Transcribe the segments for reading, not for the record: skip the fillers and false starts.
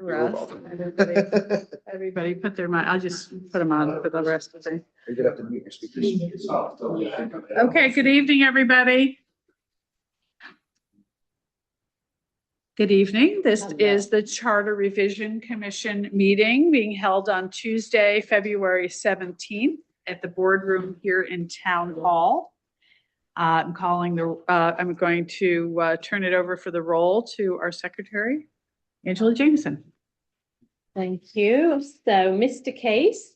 rest. Everybody put their mind, I'll just put them on for the rest of the day. You're gonna have to mute your speakers. Okay, good evening, everybody. Good evening. This is the Charter Revision Commission meeting being held on Tuesday, February 17th at the boardroom here in Town Hall. I'm going to turn it over for the roll to our secretary, Angela Jameson. Thank you. So, Mr. Case.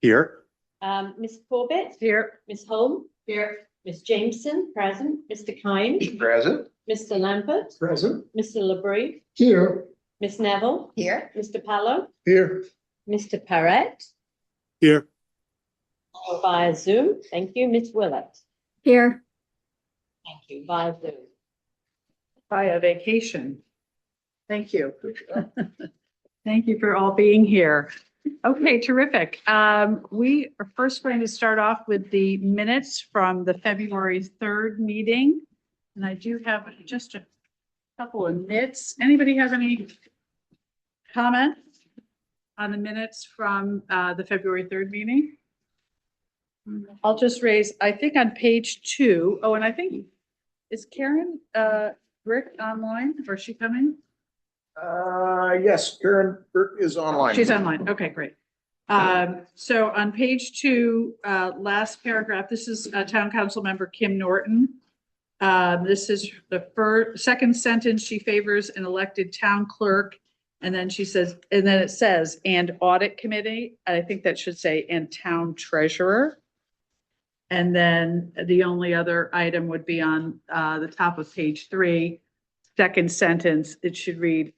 Here. Ms. Corbett. Here. Ms. Holm. Here. Ms. Jameson, present. Mr. Kine. Present. Mr. Lampert. Present. Mr. LaBrie. Here. Ms. Neville. Here. Mr. Pallo. Here. Mr. Parrett. Here. Via Zoom. Thank you. Ms. Willett. Here. Thank you. Via Zoom. Via vacation. Thank you. Thank you for all being here. Okay, terrific. We are first going to start off with the minutes from the February 3rd meeting. And I do have just a couple of nits. Anybody have any comments on the minutes from the February 3rd meeting? I'll just raise, I think on page 2. Oh, and I think, is Karen Brick online, or is she coming? Yes, Karen Burke is online. She's online. Okay, great. So on page 2, last paragraph, this is Town Council member Kim Norton. This is the second sentence. She favors an elected town clerk. And then she says, and then it says, and audit committee. I think that should say, and town treasurer. And then the only other item would be on the top of page 3, second sentence. It should read,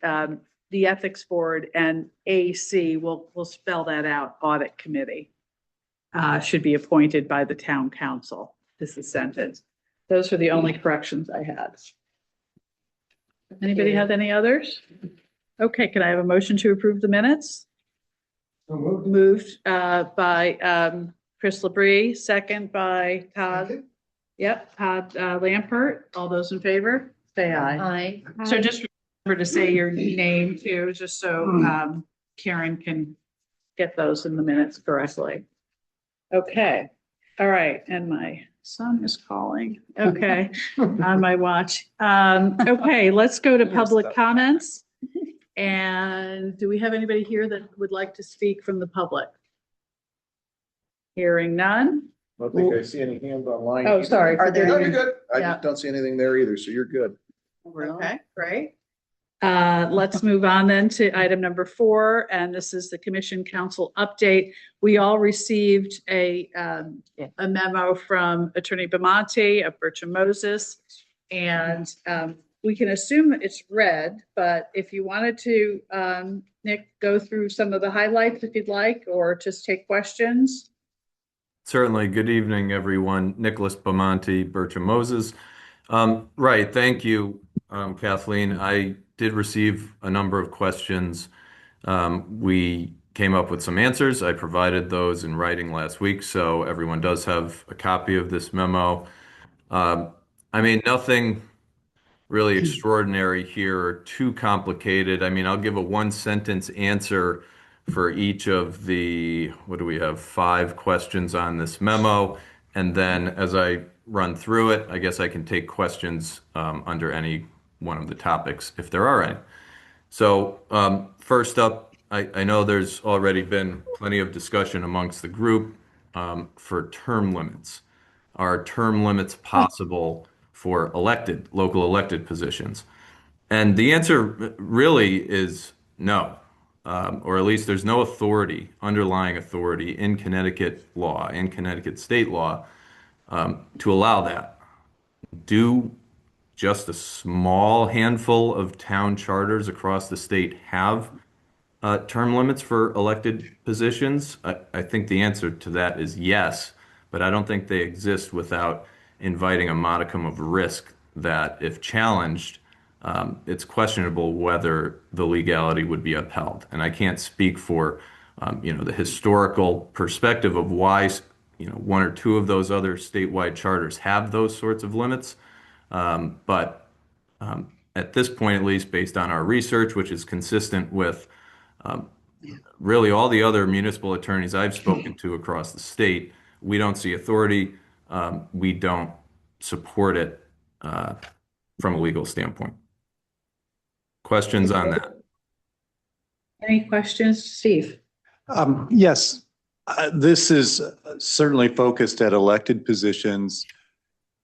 the ethics board and AC, we'll spell that out, audit committee, should be appointed by the town council. This is sentence. Those are the only corrections I had. Anybody have any others? Okay, can I have a motion to approve the minutes? Moved by Chris LaBrie, second by Todd. Yep, Todd Lampert. All those in favor, say aye. Aye. So just remember to say your name too, just so Karen can get those in the minutes correctly. Okay, all right, and my son is calling. Okay, on my watch. Okay, let's go to public comments. And do we have anybody here that would like to speak from the public? Hearing none. I don't think I see any hands online. Oh, sorry. No, you're good. I Yeah. just don't see anything there either, so you're good. Okay, great. Let's move on then to item number 4, and this is the Commission Council update. We all received a memo from Attorney Bamonte of Bertram Moses, and we can assume it's read, but if you wanted to, Nick, go through some of the highlights if you'd like, or just take questions. Certainly. Good evening, everyone. Nicholas Bamonte, Bertram Moses. Right. Thank you, Kathleen. I did receive a number of questions. We came up with some answers. I provided those in writing last week, so everyone does have a copy of this memo. I mean, nothing really extraordinary here or too complicated. I mean, I'll give a one-sentence answer for each of the, what do we have, 5 questions on this memo. And then as I run through it, I guess I can take questions under any one of the topics if there are any. So first up, I know there's already been plenty of discussion amongst the group for term limits. Are term limits possible for local elected positions? And the answer really is no. Or at least there's no underlying authority in Connecticut law, in Connecticut state law, to allow that. Do just a small handful of town charters across the state have term limits for elected positions? I think the answer to that is yes, but I don't think they exist without inviting a modicum of risk that if challenged, it's questionable whether the legality would be upheld. And I can't speak for, the historical perspective of why, 1 or 2 of those other statewide charters have those sorts of limits. But at this point, at least based on our research, which is consistent with um, really all the other municipal attorneys I've spoken to across the state, we don't see authority. We don't support it from a legal standpoint. Questions on that? Any questions, Steve? Yes, this is certainly focused at elected positions.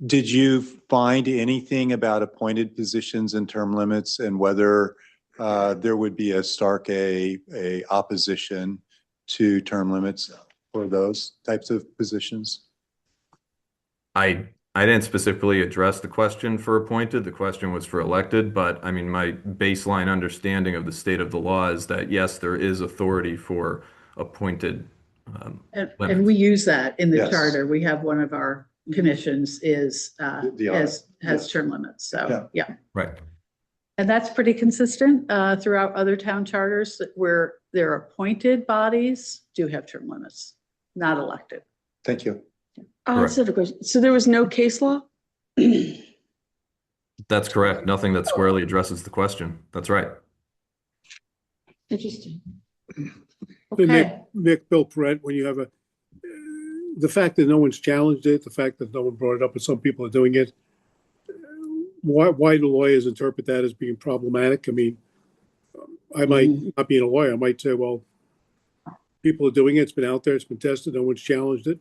Did you find anything about appointed positions and term limits and whether there would be a stark a opposition to term limits for those types of positions? I didn't specifically address the question for appointed. The question was for elected, but I mean, my baseline understanding of the state of the law is that yes, there is authority for appointed And limits. we use that in the Yes. charter. We have one of our commissions is, The has yes. term limits. So, yeah. Right. And that's pretty consistent throughout other town charters where their appointed bodies do have term limits, not elected. Thank you. Correct. So question. So there was no case law? That's correct. Nothing that squarely addresses the question. That's right. Interesting. Okay. Nick, Bill Perrette, when you have the fact that no one's challenged it, the fact that no one brought it up, and some people are doing it, why do lawyers interpret that as being problematic? I mean, I might not being a lawyer, I might say, well, people are doing it, it's been out there, it's been tested, no one's challenged it.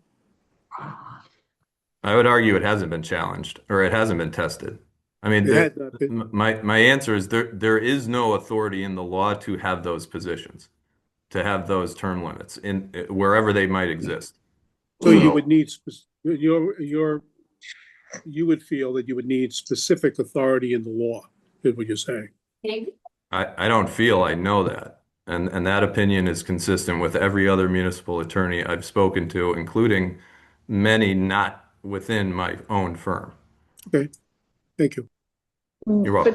I would argue it hasn't been challenged or it hasn't been tested. I mean, It had not been. my answer is there is no authority in the law to have those positions, to have those term limits in wherever they might exist. So you would need, you would feel that you would need specific authority in the law, is what you're saying. I don't feel I know that. And that opinion is consistent with every other municipal attorney I've spoken to, including many not within my own firm. Okay, thank you. You're welcome.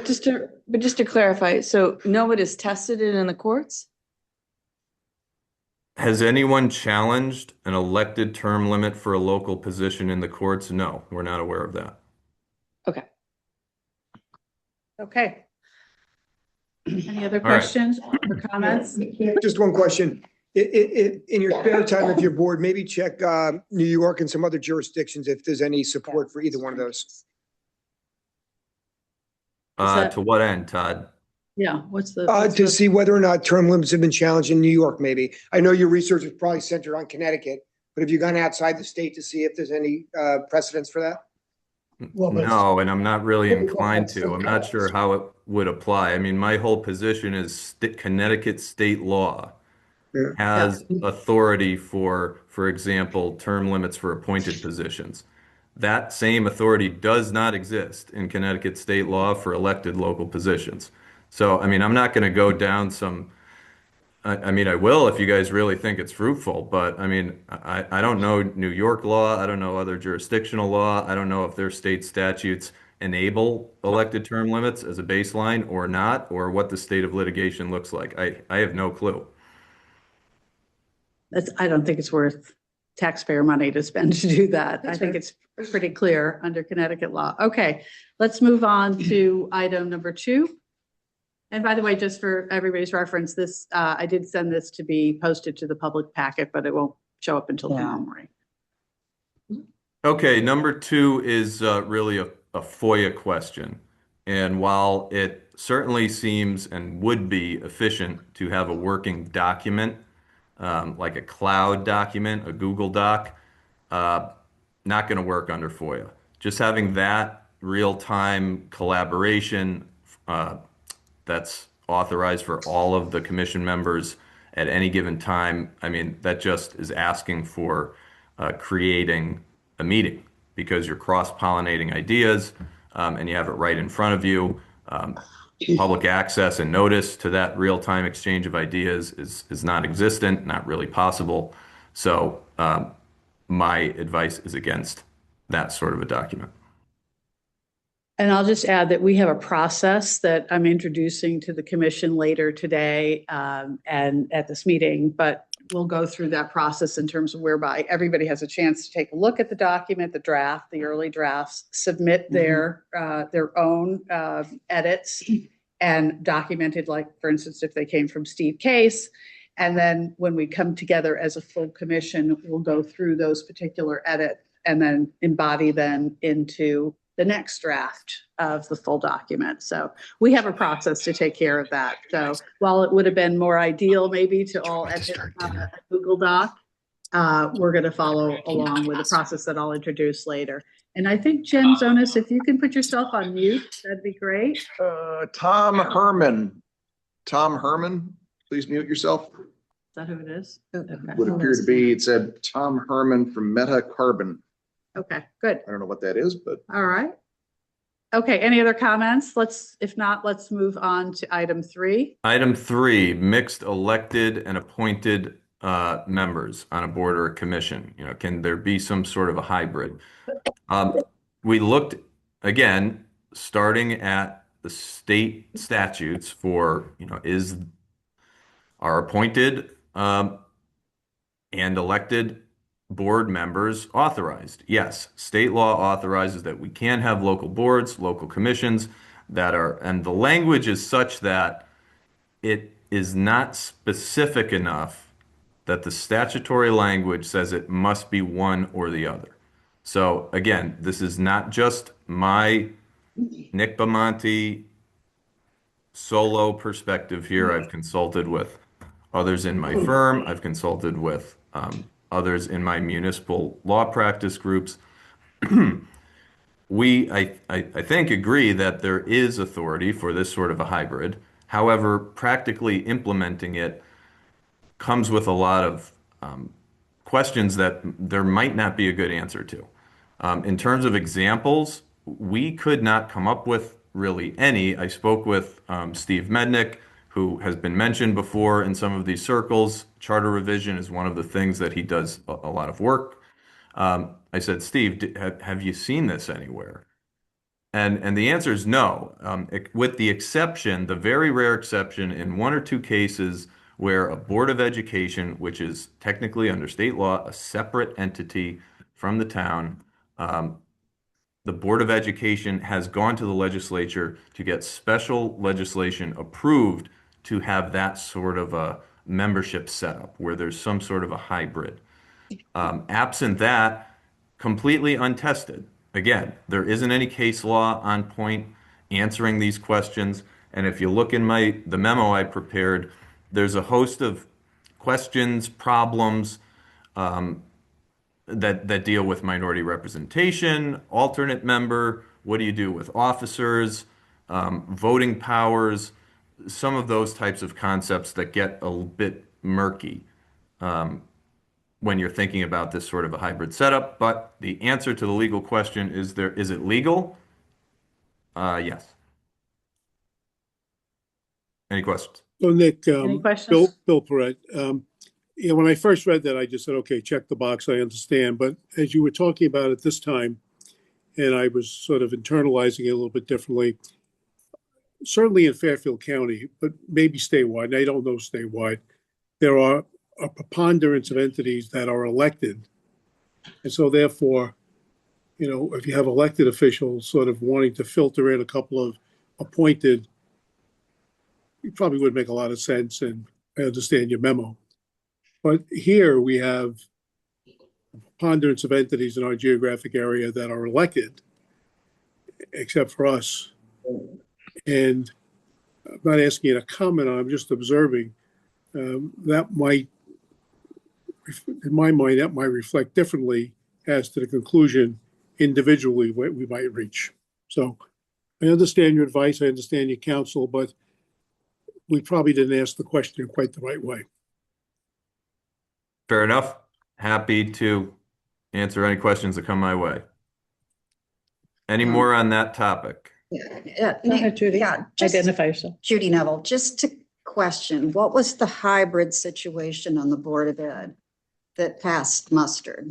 But just to clarify, so no one has tested it in the courts? Has anyone challenged an elected term limit for a local position in the courts? No, we're not aware of that. Okay. Okay. Any other All right. questions or comments? Just one question. In your spare time of your board, maybe check New York and some other jurisdictions if there's any support for either one of those. that- To what end, Todd? Yeah, what's the? To see whether or not term limits have been challenged in New York, maybe. I know your research is probably centered on Connecticut, but have you gone outside the state to see if there's any precedents for that? No, and I'm not really inclined to. I'm not sure how it would apply. I mean, my whole position is Connecticut state law Yeah. has authority for example, term limits for appointed positions. That same authority does not exist in Connecticut state law for elected local positions. So, I mean, I'm not going to go down some, I mean, I will if you guys really think it's fruitful, but I mean, I don't know New York law. I don't know other jurisdictional law. I don't know if their state statutes enable elected term limits as a baseline or not, or what the state of litigation looks like. I have no clue. I don't think it's worth taxpayer money to spend to do that. I think it's pretty clear under Connecticut law. Okay, let's move on to item number 2. And by the way, just for everybody's reference, this, I did send this to be posted to the public packet, but it won't show up until tomorrow morning. Okay, number 2 is really a FOIA question. And while it certainly seems and would be efficient to have a working document, like a cloud document, a Google Doc, not going to work under FOIA. Just having that real-time collaboration that's authorized for all of the commission members at any given time, I mean, that just is asking for creating a meeting because you're cross-pollinating ideas and you have it right in front of you. Public access and notice to that real-time exchange of ideas is non-existent, not really possible. So my advice is against that sort of a document. And I'll just add that we have a process that I'm introducing to the commission later today and at this meeting, but we'll go through that process in terms of whereby everybody has a chance to take a look at the document, the draft, the early drafts, submit their own edits and documented, like, for instance, if they came from Steve Case. And then when we come together as a full commission, we'll go through those particular edits and then embody them into the next draft of the full document. So we have a process to take care of that. So while it would have been more ideal maybe to all edit a Google Doc, we're going to follow along with the process that I'll introduce later. And I think Jen Zonas, if you can put yourself on mute, that'd be great. Tom Herman, please mute yourself. Is that who it is? Okay. Would appear to be, it said Tom Herman from Meta Carbon. Okay, good. I don't know what that is, but All right. Okay, any other comments? If not, let's move on to item 3. Item 3, mixed elected and appointed members on a board or a commission. You know, can there be some sort of a hybrid? We looked, again, starting at the state statutes for, you know, are appointed and elected board members authorized? Yes, state law authorizes that we can have local boards, local commissions that are, and the language is such that it is not specific enough that the statutory language says it must be one or the other. So again, this is not just my Nick Bamonte solo perspective here. I've consulted with others in my firm. I've consulted with others in my municipal law practice groups. I think, agree that there is authority for this sort of a hybrid. However, practically implementing it comes with a lot of questions that there might not be a good answer to. In terms of examples, we could not come up with really any. I spoke with Steve Mednick, who has been mentioned before in some of these circles. Charter revision is one of the things that he does a lot of work. I said, Steve, have you seen this anywhere? And the answer is no, with the exception, the very rare exception in 1 or 2 cases where a Board of Education, which is technically under state law, a separate entity from the town, the Board of Education has gone to the legislature to get special legislation approved to have that sort of a membership setup where there's some sort of a hybrid. Absent that, completely untested. Again, there isn't any case law on point answering these questions. And if you look in the memo I prepared, there's a host of questions, problems that deal with minority representation, alternate member, what do you do with officers, voting powers, some of those types of concepts that get a bit murky when you're thinking about this sort of a hybrid setup. But the answer to the legal question is it legal? Yes. Any questions? So Nick, Any questions? Bill Perret, when I first read that, I just said, okay, check the box, I understand. But as you were talking about it this time, and I was sort of internalizing it a little bit differently, certainly in Fairfield County, but maybe statewide, and I don't know statewide, there are a preponderance of entities that are elected. And so therefore, you know, if you have elected officials sort of wanting to filter in a couple of appointed, it probably would make a lot of sense, and I understand your memo. But here we have a preponderance of entities in our geographic area that are elected, except for us. And I'm not asking you to comment on it, I'm just observing. That might, in my mind, that might reflect differently as to the conclusion individually we might reach. So I understand your advice, I understand your counsel, but we probably didn't ask the question quite the right way. Fair enough. Happy to answer any questions that come my way. Any more on that topic? Go ahead, Judy. Yeah, Identify yourself. Judy Neville, just to question, what was the hybrid situation on the Board of Ed that passed muster?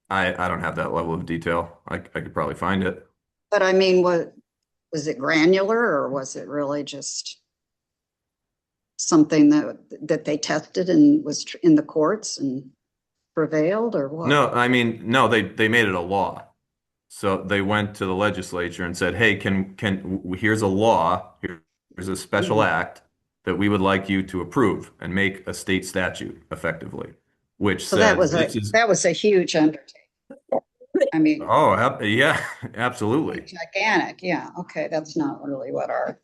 I don't have that level of detail. I could probably find it. But I mean, was it granular or was it really just? something that they tested and was in the courts and prevailed, or what? No, I mean, no, they made it a law. So they went to the legislature and said, "Hey, here's a law, here's a special act that we would like you to approve and make a state statute effectively," which So that says this is, was a huge undertaking. I mean, oh, yeah, absolutely. gigantic. Yeah. Okay. That's not really what our.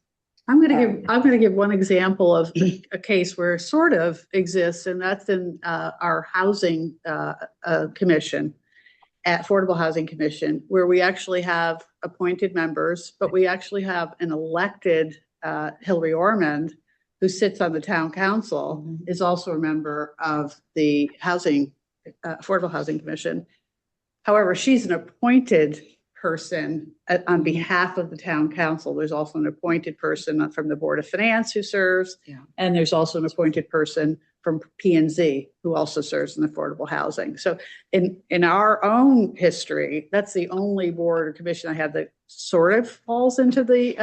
I'm going to give one example of a case where it sort of exists, and that's in our housing commission, at Affordable Housing Commission, where we actually have appointed members, but we actually have an elected Hillary Ormond, who sits on the town council, is also a member of the Affordable Housing Commission. However, she's an appointed person on behalf of the town council. There's also an appointed person from the Board of Finance who serves. Yeah. And there's also an appointed person from P&Z who also serves in affordable housing. So in our own history, that's the only board or commission I have that sort of falls into the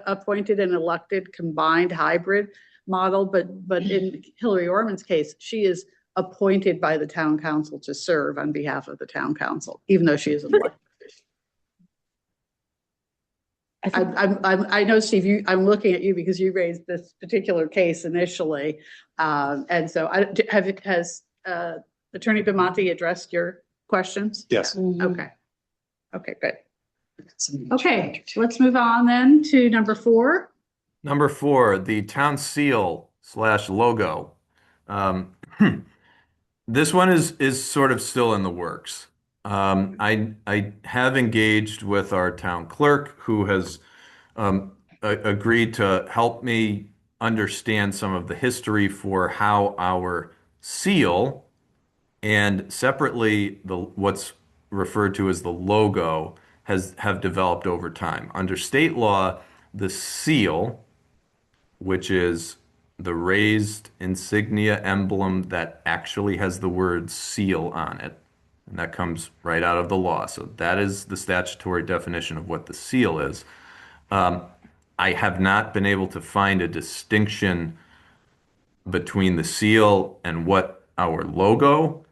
appointed and elected combined hybrid model. But in Hillary Ormond's case, she is appointed by the town council to serve on behalf of the town council, even though she is elected. I know, Steve, I'm looking at you because you raised this particular case initially. And so has Attorney Bamonte addressed your questions? Yes. Okay. Okay, good. Okay, let's move on then to number 4. Number 4, the town seal / logo. This one is sort of still in the works. I have engaged with our town clerk, who has agreed to help me understand some of the history for how our seal and separately what's referred to as the logo have developed over time. Under state law, the seal, which is the raised insignia emblem that actually has the word seal on it, and that comes right out of the law. So that is the statutory definition of what the seal is. I have not been able to find a distinction between the seal and what our logo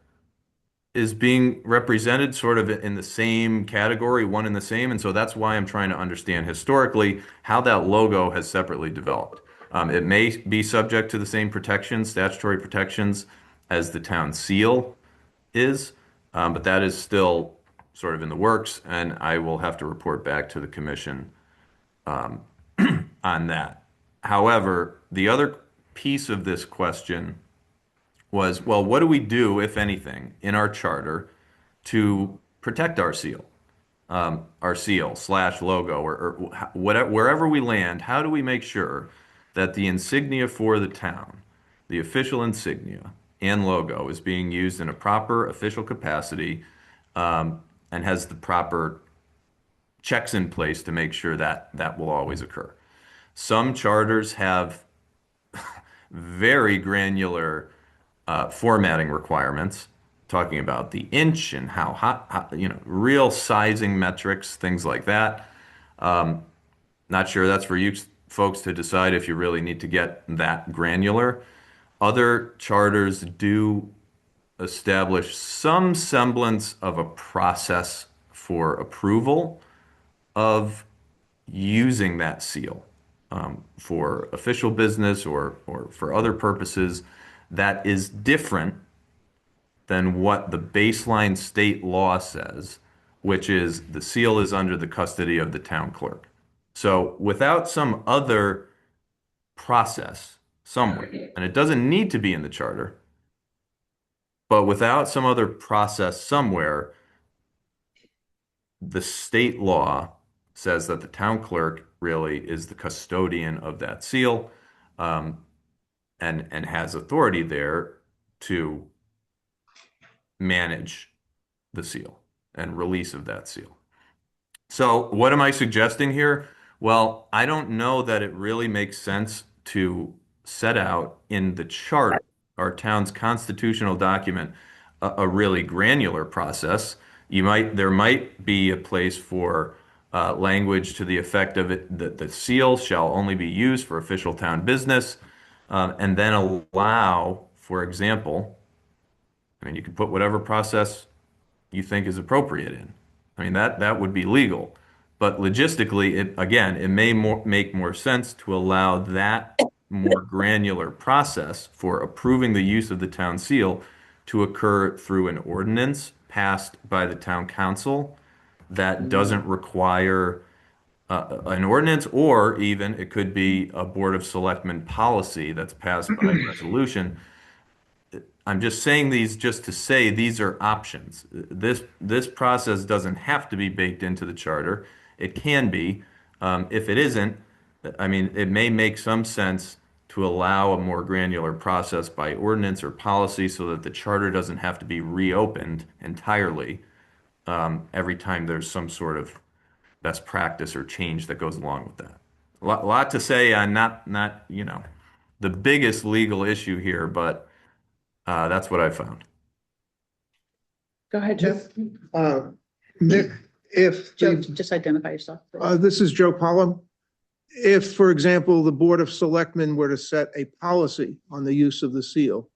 is being represented, sort of in the same category, one and the same. And so that's why I'm trying to understand historically how that logo has separately developed. It may be subject to the same protections, statutory protections, as the town seal is, but that is still sort of in the works, and I will have to report back to the commission on that. However, the other piece of this question was, well, what do we do, if anything, in our charter to protect our seal / logo, or whatever, wherever we land? How do we make sure that the insignia for the town, the official insignia and logo, is being used in a proper official capacity and has the proper checks in place to make sure that that will always occur? Some charters have very granular formatting requirements, talking about the inch and how hot, real sizing metrics, things like that. Not sure that's for you folks to decide if you really need to get that granular. Other charters do establish some semblance of a process for approval of using that seal for official business or for other purposes that is different than what the baseline state law says, which is the seal is under the custody of the town clerk. So without some other process somewhere, and it doesn't need to be in the charter, but without some other process somewhere, the state law says that the town clerk really is the custodian of that seal, and has authority there to manage the seal and release of that seal. So what am I suggesting here? Well, I don't know that it really makes sense to set out in the charter, our town's constitutional document, a really granular process. There might be a place for language to the effect of it that the seal shall only be used for official town business. and then allow, for example, I mean, you can put whatever process you think is appropriate in. I mean, that would be legal. But logistically, it may make more sense to allow that more granular process for approving the use of the town seal to occur through an ordinance passed by the town council that doesn't require an ordinance, or even it could be a Board of Selectmen policy that's passed by resolution. I'm just saying these just to say these are options. This process doesn't have to be baked into the charter. It can be. If it isn't, I mean, it may make some sense to allow a more granular process by ordinance or policy so that the charter doesn't have to be reopened entirely every time there's some sort of best practice or change that goes along with that. A lot to say on not the biggest legal issue here, but that's what I found. Go ahead, Joe. Nick, if, Joe, just identify yourself. this is Joe Pollum. If, for example, the Board of Selectmen were to set a policy on the use of the seal,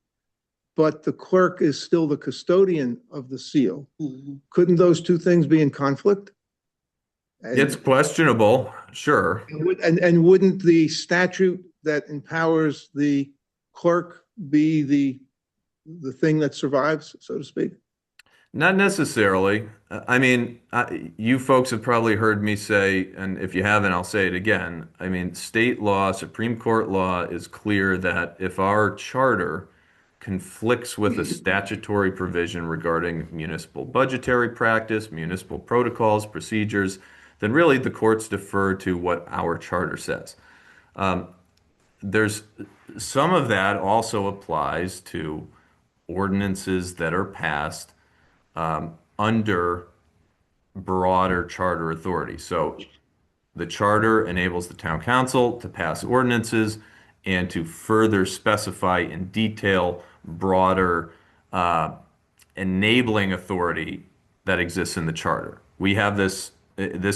but the clerk is still the custodian of the seal, couldn't those two things be in conflict? And- It's questionable, sure. And wouldn't the statute that empowers the clerk be the thing that survives, so to speak? Not necessarily. I mean, you folks have probably heard me say, and if you haven't, I'll say it again. I mean, state law, Supreme Court law is clear that if our charter conflicts with a statutory provision regarding municipal budgetary practice, municipal protocols, procedures, then really the courts defer to what our charter says. There's some of that also applies to ordinances that are passed under broader charter authority. So the charter enables the town council to pass ordinances and to further specify in detail broader enabling authority that exists in the charter. We have this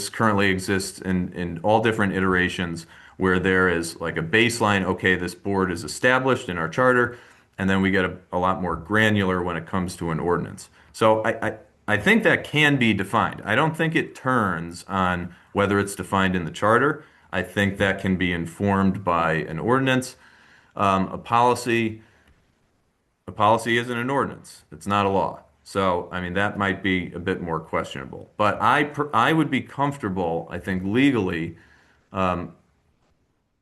currently exists in all different iterations where there is like a baseline, okay, this board is established in our charter, and then we get a lot more granular when it comes to an ordinance. So I think that can be defined. I don't think it turns on whether it's defined in the charter. I think that can be informed by an ordinance. A policy isn't an ordinance. It's not a law. So, I mean, that might be a bit more questionable. But I would be comfortable, I think, legally,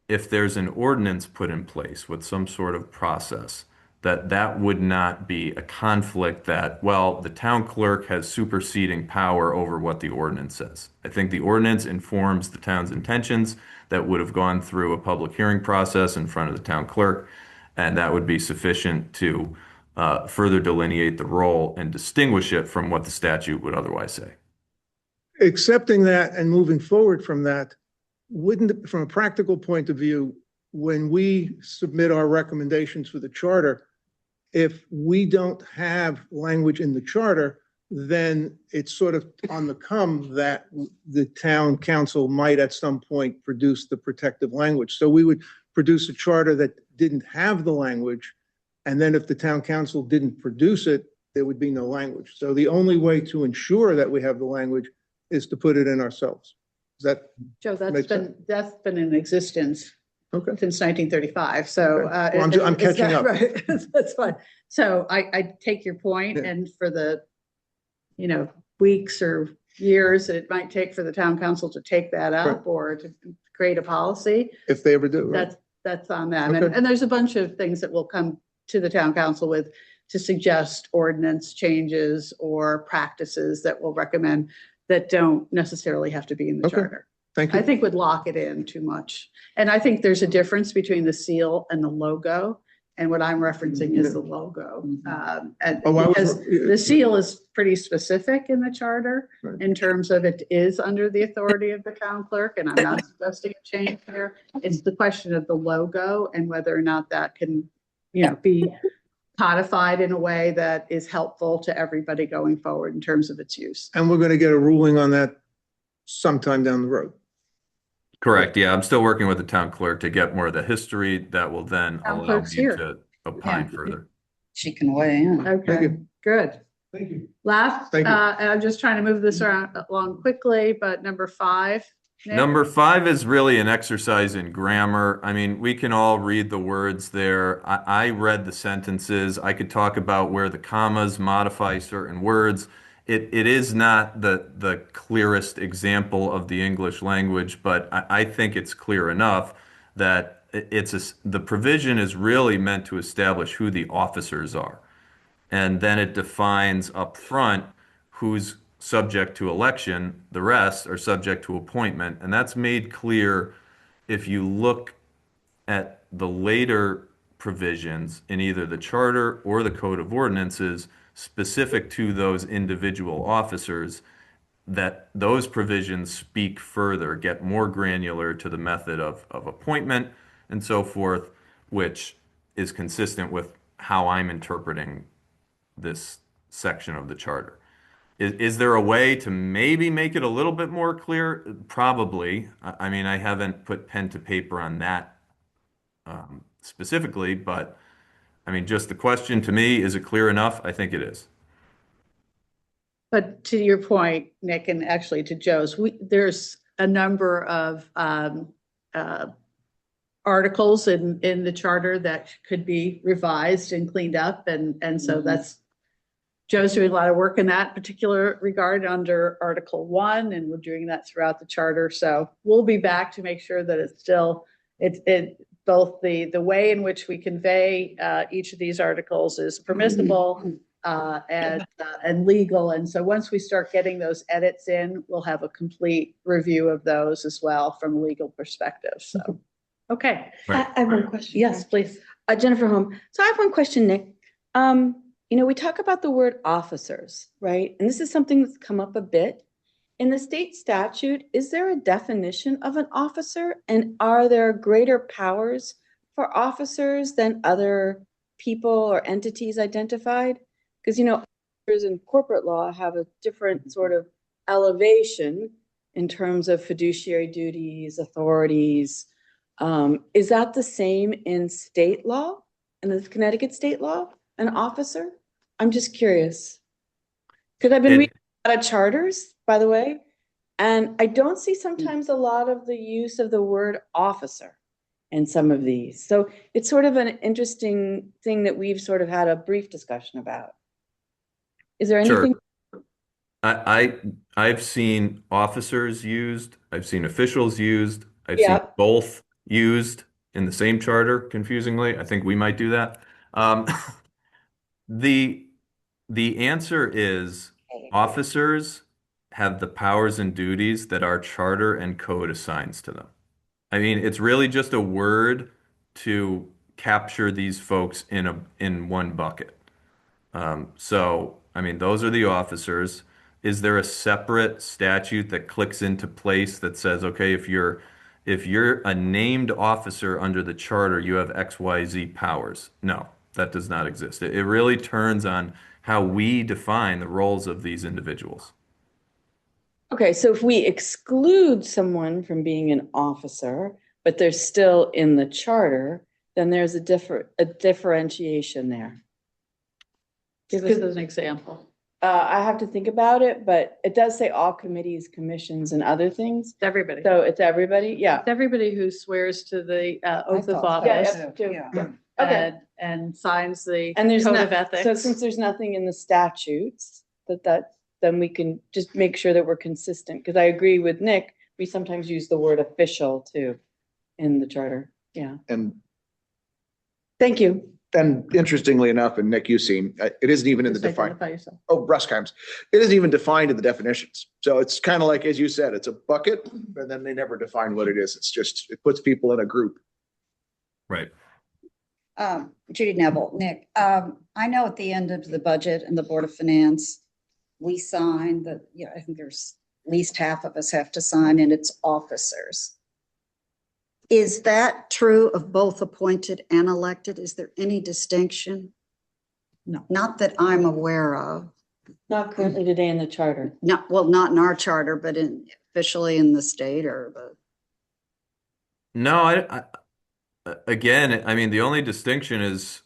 if there's an ordinance put in place with some sort of process, that would not be a conflict that, well, the town clerk has superseding power over what the ordinance says. I think the ordinance informs the town's intentions that would have gone through a public hearing process in front of the town clerk, and that would be sufficient to further delineate the role and distinguish it from what the statute would otherwise say. Accepting that and moving forward from that, wouldn't, from a practical point of view, when we submit our recommendations for the charter, if we don't have language in the charter, then it's sort of on the come that the town council might at some point produce the protective language. So we would produce a charter that didn't have the language, and then if the town council didn't produce it, there would be no language. So the only way to ensure that we have the language is to put it in ourselves. Is that? Joe, Makes that's been in existence Okay. since 1935. So Okay. Well, I'm catching up. Right. That's fine. So I take your point, and for the, weeks or years it might take for the town council to take that up Right. or to create a policy, If they ever do, right? that's on them. Okay. And there's a bunch of things that will come to the town council with to suggest ordinance changes or practices that we'll recommend that don't necessarily have to be in the Okay. charter. Thank I you. think would lock it in too much. And I think there's a difference between the seal and the logo. And what I'm referencing is the logo. And Oh, I was- because the seal is pretty specific in the charter Right. in terms of it is under the authority of the town clerk, and I'm not suggesting a change here. It's the question of the logo and whether or not that can, be codified in a way that is helpful to everybody going forward in terms of its use. And we're going to get a ruling on that sometime down the road. Correct. Yeah, I'm still working with the town clerk to get more of the history that will then Town allow clerk's me here. to opine Yeah. further. She can weigh in. Okay, good. Thank you. Last, Thank you. and I'm just trying to move this around along quickly, but number 5. Nick? Number 5 is really an exercise in grammar. I mean, we can all read the words there. I read the sentences. I could talk about where the commas modify certain words. It is not the clearest example of the English language, but I think it's clear enough that the provision is really meant to establish who the officers are. And then it defines up front who's subject to election, the rest are subject to appointment. And that's made clear if you look at the later provisions in either the charter or the code of ordinances specific to those individual officers, that those provisions speak further, get more granular to the method of appointment and so forth, which is consistent with how I'm interpreting this section of the charter. Is there a way to maybe make it a little bit more clear? Probably. I mean, I haven't put pen to paper on that specifically, but I mean, just the question to me, is it clear enough? I think it is. But to your point, Nick, and actually to Joe's, there's a number of articles in the charter that could be revised and cleaned up, and so that's Joe's doing a lot of work in that particular regard under Article 1, and we're doing that throughout the charter. So we'll be back to make sure that it's still both the way in which we convey each of these articles is permissible and legal. And so once we start getting those edits in, we'll have a complete review of those as well from a legal perspective. So, okay. Right. I have one question. Yes, please. Jennifer Holm. So I have one question, Nick. We talk about the word officers, right? And this is something that's come up a bit. In the state statute, is there a definition of an officer? And are there greater powers for officers than other people or entities identified? Because, officers in corporate law have a different sort of elevation in terms of fiduciary duties, authorities. Is that the same in state law, in the Connecticut state law? An officer? I'm just curious. Because I've been reading a lot of charters, by the way, and I don't see sometimes a lot of the use of the word officer in some of these. So it's sort of an interesting thing that we've sort of had a brief discussion about. Is there anything? Sure. I've seen officers used, I've seen officials used, I've seen Yeah. both used in the same charter, confusingly. I think we might do that. The answer is officers have the powers and duties that our charter and code assigns to them. I mean, it's really just a word to capture these folks in one bucket. So, I mean, those are the officers. Is there a separate statute that clicks into place that says, okay, if you're a named officer under the charter, you have XYZ powers? No, that does not exist. It really turns on how we define the roles of these individuals. Okay, so if we exclude someone from being an officer, but they're still in the charter, then there's a differentiation there. Give us an example. I have to think about it, but it does say all committees, commissions, and other things. It's everybody. So it's everybody, yeah. It's everybody who swears to the oath of thought so. office Yeah. Okay. and signs the And there's code of so ethics. since there's nothing in the statutes then we can just make sure that we're consistent. Because I agree with Nick, we sometimes use the word official too in the charter. Yeah. And Thank you. interestingly enough, and Nick, you've seen, it isn't even in the Just define. identify yourself. Oh, Ruskheim's. It isn't even defined in the definitions. So it's kind of like, as you said, it's a bucket, and then they never define what it is. It's just, it puts people in a group. Right. Judy Neville, Nick, I know at the end of the budget and the Board of Finance, we sign that, I think there's at least half of us have to sign, and it's officers. Is that true of both appointed and elected? Is there any distinction? No. Not that I'm aware of. Not currently today in the charter. Not in our charter, but officially in the state or the. No, again, I mean, the only distinction is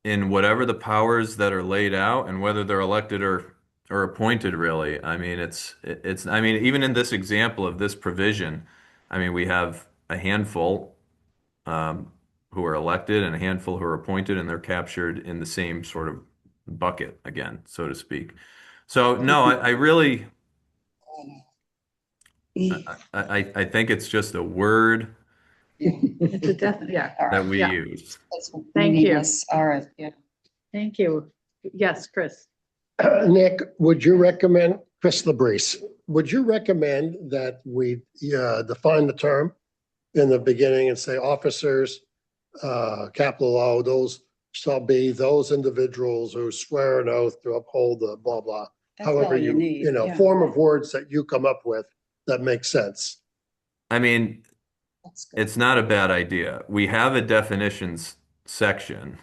in whatever the powers that are laid out and whether they're elected or appointed, really. I mean, I mean, even in this example of this provision, I mean, we have a handful who are elected and a handful who are appointed, and they're captured in the same sort of bucket again, so to speak. So no, I really, I think it's just a word It's a definite, yeah. All that right. we Yeah. use. That's Thank you. meaningless. All right, yeah. Thank you. Yes, Chris. Nick, would you recommend, Chris Labrise, would you recommend that we define the term in the beginning and say officers, capital O, those shall be those individuals who swear an oath to uphold the blah, blah. That's all However you need. Yeah. form of words that you come up with that makes sense. I mean, That's good. it's not a bad idea. We have a definitions section.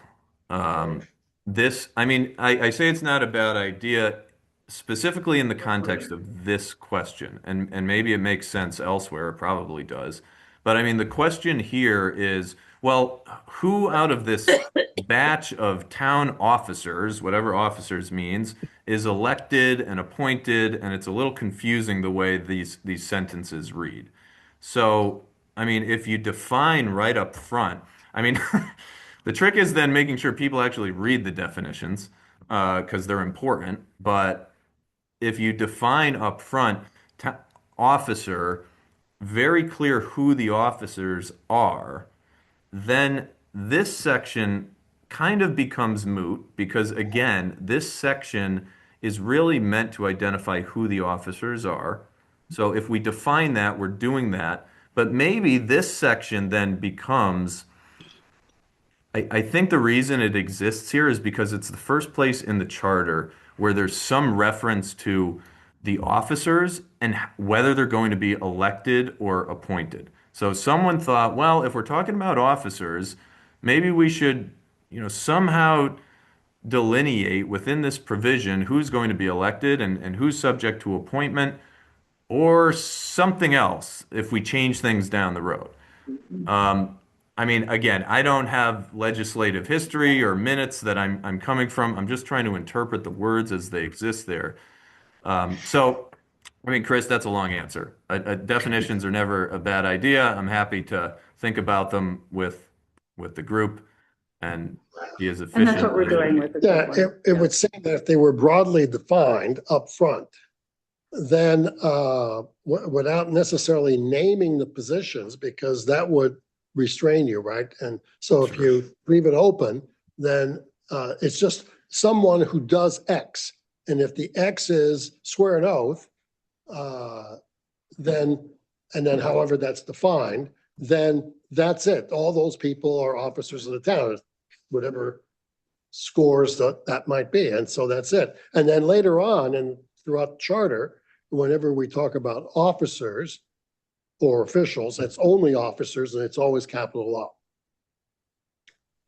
I mean, I say it's not a bad idea specifically in the context of this question, and maybe it makes sense elsewhere, it probably does. But I mean, the question here is, well, who out of this batch of town officers, whatever officers means, is elected and appointed, and it's a little confusing the way these sentences read. So, I mean, if you define right up front, I mean, the trick is then making sure people actually read the definitions, because they're important. But if you define up front, officer, very clear who the officers are, then this section kind of becomes moot because, again, this section is really meant to identify who the officers are. So if we define that, we're doing that. But maybe this section then becomes, I think the reason it exists here is because it's the first place in the charter where there's some reference to the officers and whether they're going to be elected or appointed. So someone thought, well, if we're talking about officers, maybe we should, somehow delineate within this provision who's going to be elected and who's subject to appointment or something else if we change things down the road. I mean, again, I don't have legislative history or minutes that I'm coming from. I'm just trying to interpret the words as they exist there. So, I mean, Chris, that's a long answer. Definitions are never a bad idea. I'm happy to think about them with the group and be as efficient. And that's what we're doing with the. Yeah, good one. it would say that if they were broadly defined up front, then without necessarily naming the positions, because that would restrain you, right? And so if you leave it open, then it's just someone who does X. And if the X is swear an oath, then however that's defined, then that's it. All those people are officers of the town, whatever scores that might be. And so that's it. And then later on and throughout the charter, whenever we talk about officers or officials, it's only officers and it's always capital O.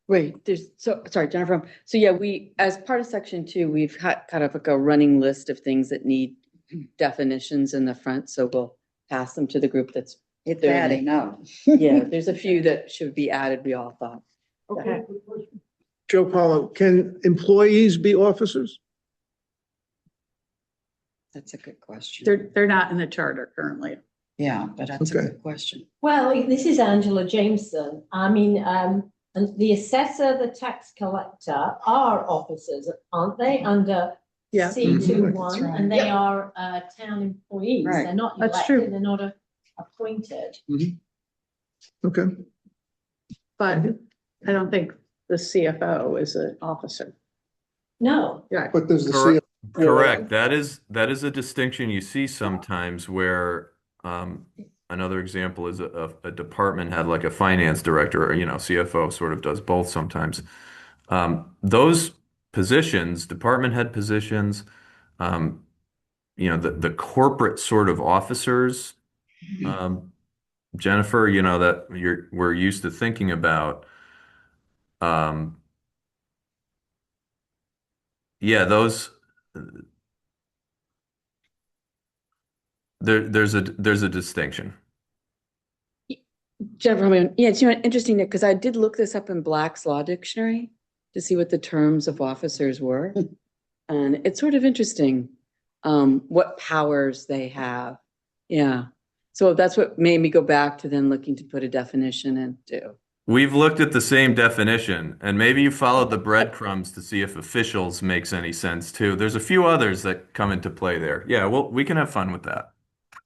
Wait, sorry, Jennifer. So yeah, as part of section 2, we've had kind of like a running list of things that need definitions in the front. So we'll pass them to the group that's, It's adding up. yeah, there's a few that should be added, we all thought. Okay. Joe Paulo, can employees be officers? That's a good question. They're not in the charter currently. Yeah, but that's a Okay. good question. Well, this is Angela Jameson. I mean, and the assessor, the tax collector are officers, aren't they, under Yeah. C21? That's right. And they are town employees. Right. They're not That's true. elected, they're not appointed. Okay. But I don't think the CFO is an officer. No. Yeah. But there's the Correct. CFO. Correct. That is a distinction you see sometimes where another example is a department had like a finance director or CFO sort of does both sometimes. Those positions, department head positions, the corporate sort of officers, Jennifer, that we're used to thinking about. Yeah, those. There's a distinction. Jennifer, yeah, it's interesting, Nick, because I did look this up in Black's Law Dictionary to see what the terms of officers were. And it's sort of interesting, what powers they have. Yeah. So that's what made me go back to then looking to put a definition into. We've looked at the same definition, and maybe you followed the breadcrumbs to see if officials makes any sense too. There's a few others that come into play there. Yeah, well, we can have fun with that.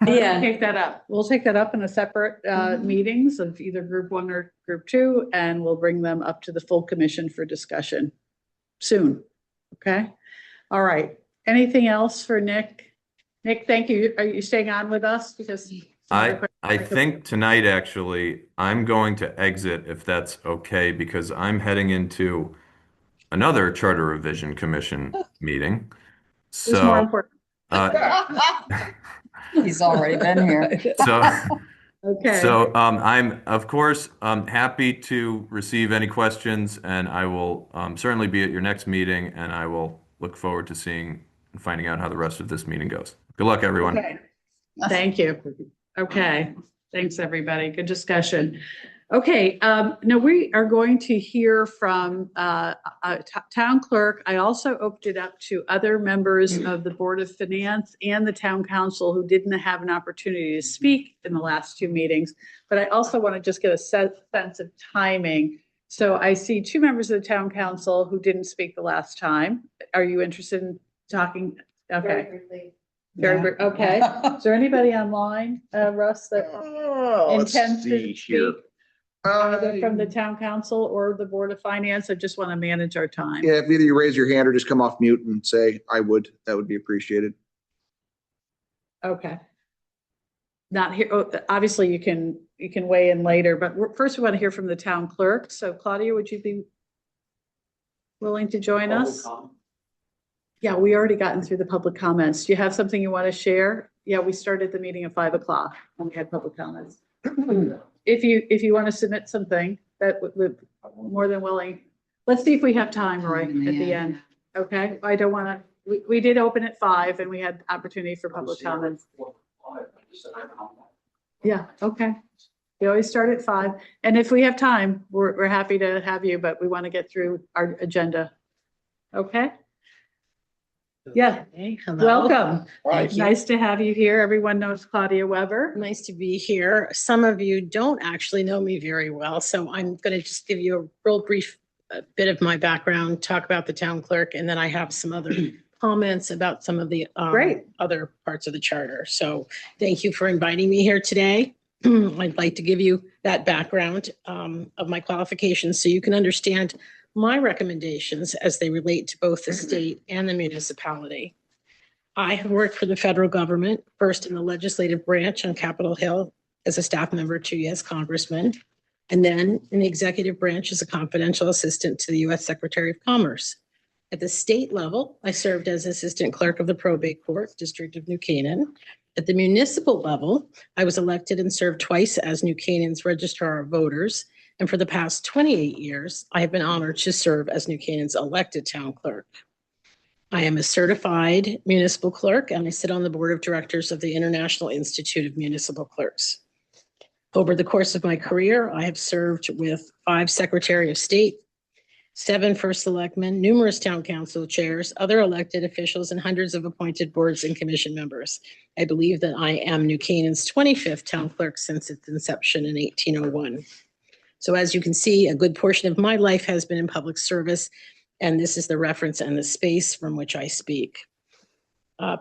Yeah. Take that up. We'll take that up in a separate meetings of either group 1 or group 2, and we'll bring them up to the full commission for discussion soon. Okay. All right. Anything else for Nick? Nick, thank you. Are you staying on with us? Because I think tonight, actually, I'm going to exit if that's okay, because I'm heading into another Charter Revision Commission meeting. it's more So, important. He's already been here. Okay. So I'm, of course, happy to receive any questions, and I will certainly be at your next meeting, and I will look forward to seeing and finding out how the rest of this meeting goes. Good luck, everyone. Okay. Thank you. Okay. Thanks, everybody. Good discussion. Okay. Now we are going to hear from town clerk. I also opened it up to other members of the Board of Finance and the town council who didn't have an opportunity to speak in the last 2 meetings. But I also want to just get a sense of timing. So I see 2 members of the town council who didn't speak the last time. Are you interested in talking? Okay. Okay. Is there anybody online, Russ, that intends to speak? Either from the town council or the Board of Finance? I just want to manage our time. Yeah, if either you raise your hand or just come off mute and say, I would, that would be appreciated. Okay. Not here. Oh, obviously you can weigh in later, but first we want to hear from the town clerk. So Claudia, would you be willing to join us? Yeah, we already gotten through the public comments. Do you have something you want to share? Yeah, we started the meeting at 5 o'clock and we had public comments. If you want to submit something, that would more than willing. Let's see if we have time, Roy, at the end. Okay, I don't want to, we did open at 5 and we had opportunity for public comments. Yeah, okay. We always start at 5. And if we have time, we're happy to have you, but we want to get through our agenda. Okay? Yeah, welcome. Nice to have you here. Everyone knows Claudia Weber. Nice to be here. Some of you don't actually know me very well, so I'm going to just give you a real brief bit of my background, talk about the town clerk, and then I have some other comments about some of the other parts of the charter. So thank you for inviting me here today. I'd like to give you that background of my qualifications so you can understand my recommendations as they relate to both the state and the municipality. I have worked for the federal government, first in the legislative branch on Capitol Hill as a staff member, 2 years congressman, and then in the executive branch as a confidential assistant to the U.S. Secretary of Commerce. At the state level, I served as assistant clerk of the probate court, District of New Canaan. At the municipal level, I was elected and served twice as New Canaan's registrar of voters. And for the past 28 years, I have been honored to serve as New Canaan's elected town clerk. I am a certified municipal clerk, and I sit on the board of directors of the International Institute of Municipal Clerks. Over the course of my career, I have served with 5 Secretary of State, 7 first selectmen, numerous town council chairs, other elected officials, and hundreds of appointed boards and commission members. I believe that I am New Canaan's 25th town clerk since its inception in 1801. So as you can see, a good portion of my life has been in public service, and this is the reference and the space from which I speak.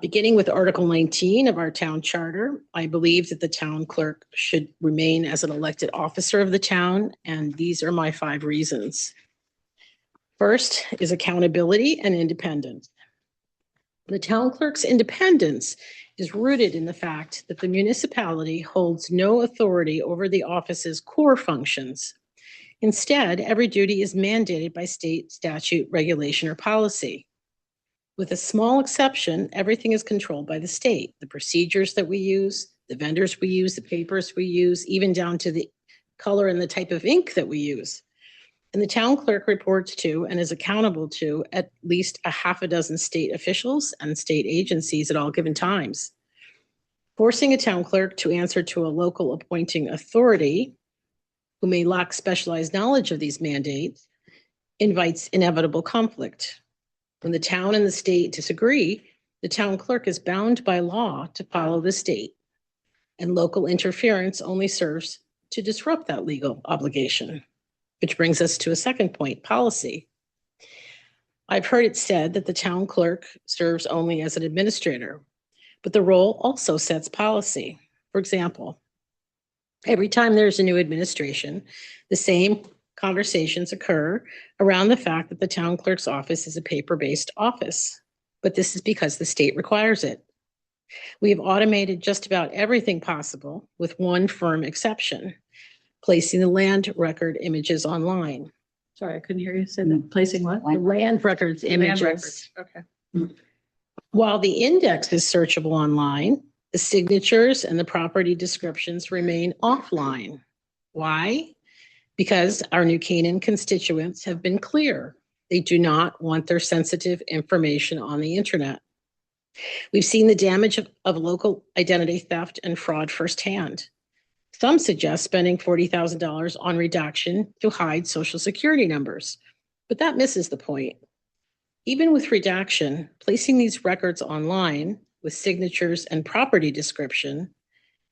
Beginning with Article 19 of our town charter, I believe that the town clerk should remain as an elected officer of the town, and these are my 5 reasons. First is accountability and independence. The town clerk's independence is rooted in the fact that the municipality holds no authority over the office's core functions. Instead, every duty is mandated by state statute, regulation, or policy. With a small exception, everything is controlled by the state. The procedures that we use, the vendors we use, the papers we use, even down to the color and the type of ink that we use. And the town clerk reports to and is accountable to at least a half a dozen state officials and state agencies at all given times. Forcing a town clerk to answer to a local appointing authority who may lack specialized knowledge of these mandates, invites inevitable conflict. When the town and the state disagree, the town clerk is bound by law to follow the state, and local interference only serves to disrupt that legal obligation. Which brings us to a second point, policy. I've heard it said that the town clerk serves only as an administrator, but the role also sets policy. For example, every time there's a new administration, the same conversations occur around the fact that the town clerk's office is a paper-based office, but this is because the state requires it. We have automated just about everything possible with one firm exception, placing the land record images online. Sorry, I couldn't hear you say that. Placing what? The land records Land images. records. Okay. While the index is searchable online, the signatures and the property descriptions remain offline. Why? Because our New Canaan constituents have been clear. They do not want their sensitive information on the internet. We've seen the damage of local identity theft and fraud firsthand. Some suggest spending $40,000 on redaction to hide social security numbers, but that misses the point. Even with redaction, placing these records online with signatures and property description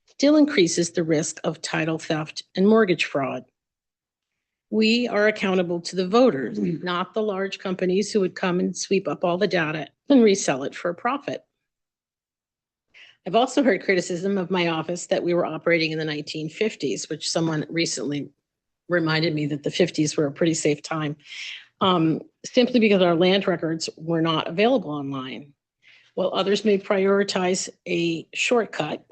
still increases the risk of title theft and mortgage fraud. We are accountable to the voters, not the large companies who would come and sweep up all the data and resell it for a profit. I've also heard criticism of my office that we were operating in the 1950s, which someone recently reminded me that the 50s were a pretty safe time, simply because our land records were not available online. While others may prioritize a shortcut,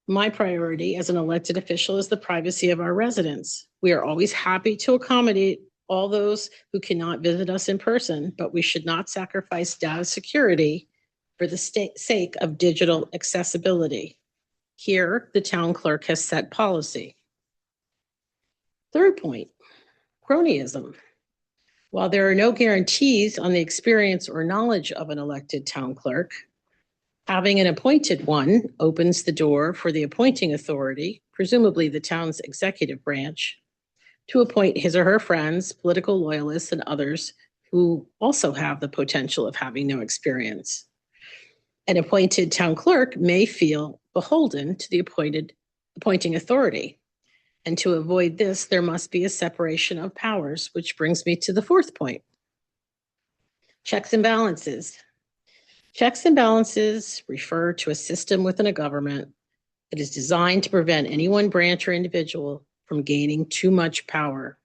my priority as an elected official is the privacy of our residents. We are always happy to accommodate all those who cannot visit us in person, but we should not sacrifice data security for the sake of digital accessibility. Here, the town clerk has set policy. Third point, cronyism. While there are no guarantees on the experience or knowledge of an elected town clerk, having an appointed one opens the door for the appointing authority, presumably the town's executive branch, to appoint his or her friends, political loyalists, and others who also have the potential of having no experience. An appointed town clerk may feel beholden to the appointing authority. And to avoid this, there must be a separation of powers, which brings me to the fourth point. Checks and balances. Checks and balances refer to a system within a government that is designed to prevent any one branch or individual from gaining too much power.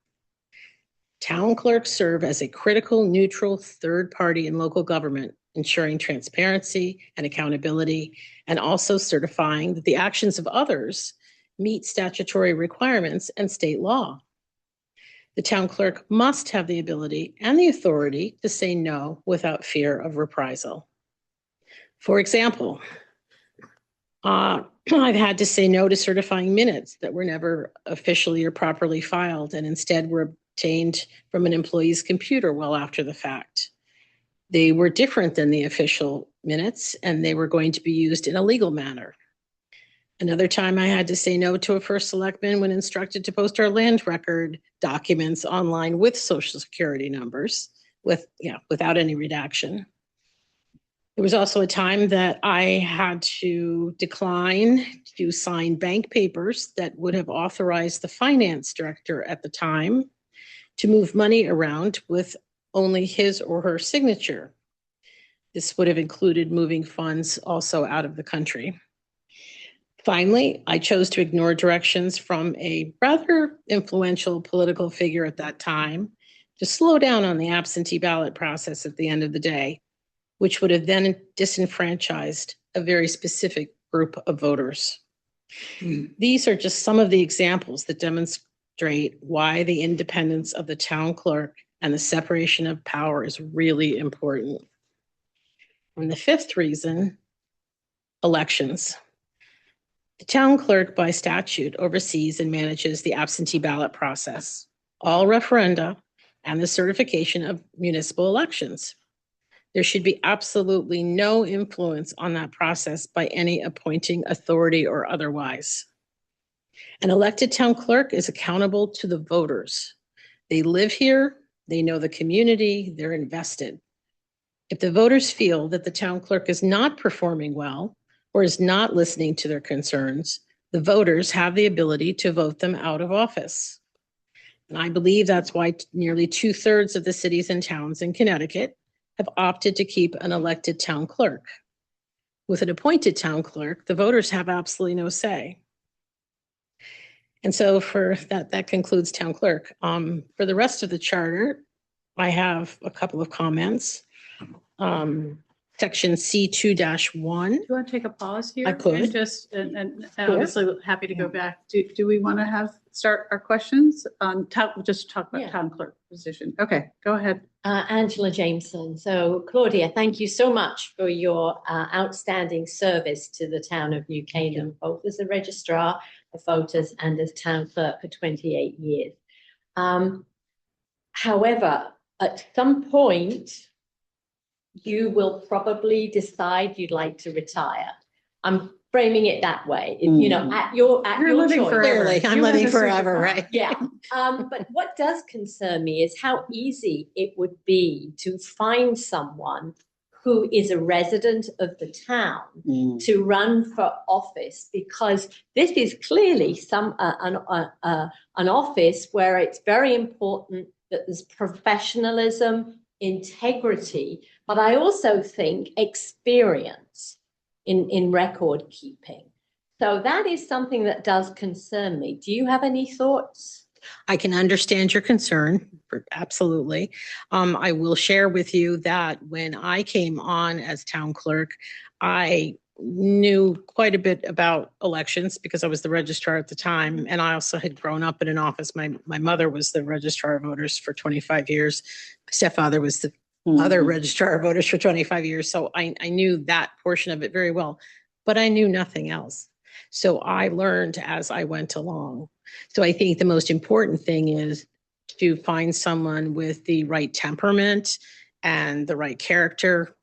Town clerks serve as a critical, neutral third party in local government, ensuring transparency and accountability, and also certifying that the actions of others meet statutory requirements and state law. The town clerk must have the ability and the authority to say no without fear of reprisal. For example, I've had to say no to certifying minutes that were never officially or properly filed and instead were obtained from an employee's computer well after the fact. They were different than the official minutes and they were going to be used in a legal manner. Another time I had to say no to a first selectman when instructed to post our land record documents online with social security numbers without any redaction. There was also a time that I had to decline to sign bank papers that would have authorized the finance director at the time to move money around with only his or her signature. This would have included moving funds also out of the country. Finally, I chose to ignore directions from a rather influential political figure at that time to slow down on the absentee ballot process at the end of the day, which would have then disenfranchised a very specific group of voters. These are just some of the examples that demonstrate why the independence of the town clerk and the separation of power is really important. And the fifth reason, elections. The town clerk by statute oversees and manages the absentee ballot process, all referenda, and the certification of municipal elections. There should be absolutely no influence on that process by any appointing authority or otherwise. An elected town clerk is accountable to the voters. They live here, they know the community, they're invested. If the voters feel that the town clerk is not performing well or is not listening to their concerns, the voters have the ability to vote them out of office. And I believe that's why nearly 2/3 of the cities and towns in Connecticut have opted to keep an elected town clerk. With an appointed town clerk, the voters have absolutely no say. And so for that concludes town clerk. For the rest of the charter, I have a couple of comments. Section C2-1. Do you want to take a pause here? I could. And just, and obviously happy to go back. Do we want to start our questions on just talk about town clerk position? Okay, go ahead. Angela Jameson. So Claudia, thank you so much for your outstanding service to the town of New Canaan, both as a registrar of voters and as town clerk for 28 years. However, at some point, you will probably decide you'd like to retire. I'm framing it that way. You know, at your living choice. forever. Clearly, I'm living forever, right? Yeah. But what does concern me is how easy it would be to find someone who is a resident of the town to run for office, because this is clearly an office where it's very important that there's professionalism, integrity, but I also think experience in record keeping. So that is something that does concern me. Do you have any thoughts? I can understand your concern, absolutely. I will share with you that when I came on as town clerk, I knew quite a bit about elections because I was the registrar at the time, and I also had grown up in an office. My mother was the registrar of voters for 25 years. My stepfather was the other registrar of voters for 25 years. So I knew that portion of it very well, but I knew nothing else. So I learned as I went along. So I think the most important thing is to find someone with the right temperament and the right character,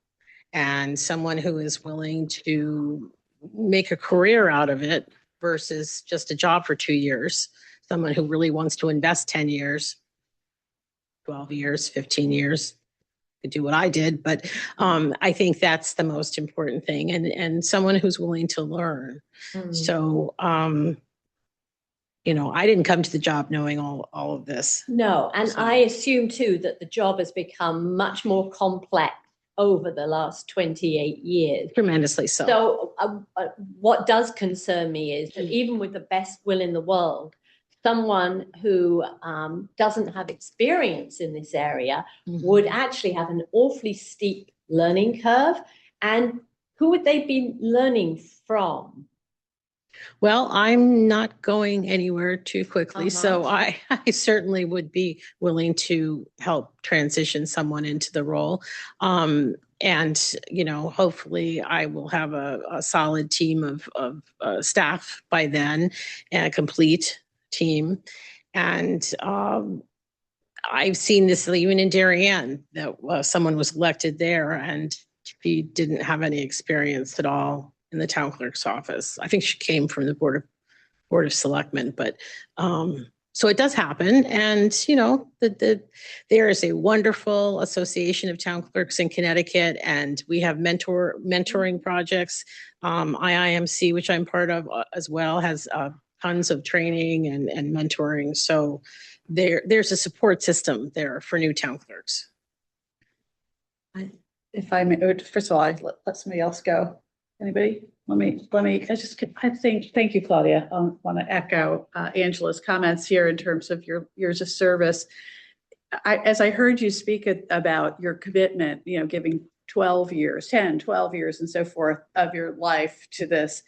and someone who is willing to make a career out of it versus just a job for 2 years. Someone who really wants to invest 10 years, 12 years, 15 years. Do what I did, but I think that's the most important thing, and someone who's willing to learn. So, you know, I didn't come to the job knowing all of this. No, and So- I assume too that the job has become much more complex over the last 28 years. Tremendously so. So what does concern me is that even with the best will in the world, someone who doesn't have experience in this area would actually have an awfully steep learning curve. And who would they be learning from? Well, I'm not going anywhere too quickly, so I certainly would be willing to help transition someone into the role. And, you know, hopefully I will have a solid team of staff by then, and a complete team. And I've seen this even in Darien, that someone was elected there and she didn't have any experience at all in the town clerk's office. I think she came from the Board of Selectmen, but so it does happen. And, you know, there is a wonderful association of town clerks in Connecticut, and we have mentoring projects. IIMC, which I'm part of as well, has tons of training and mentoring. So there's a support system there for new town clerks. If I may, first of all, let somebody else go. Anybody? Let me, thank you, Claudia. I want to echo Angela's comments here in terms of your years of service. As I heard you speak about your commitment, you know, giving 12 years, 10, 12 years and so forth of your life to this,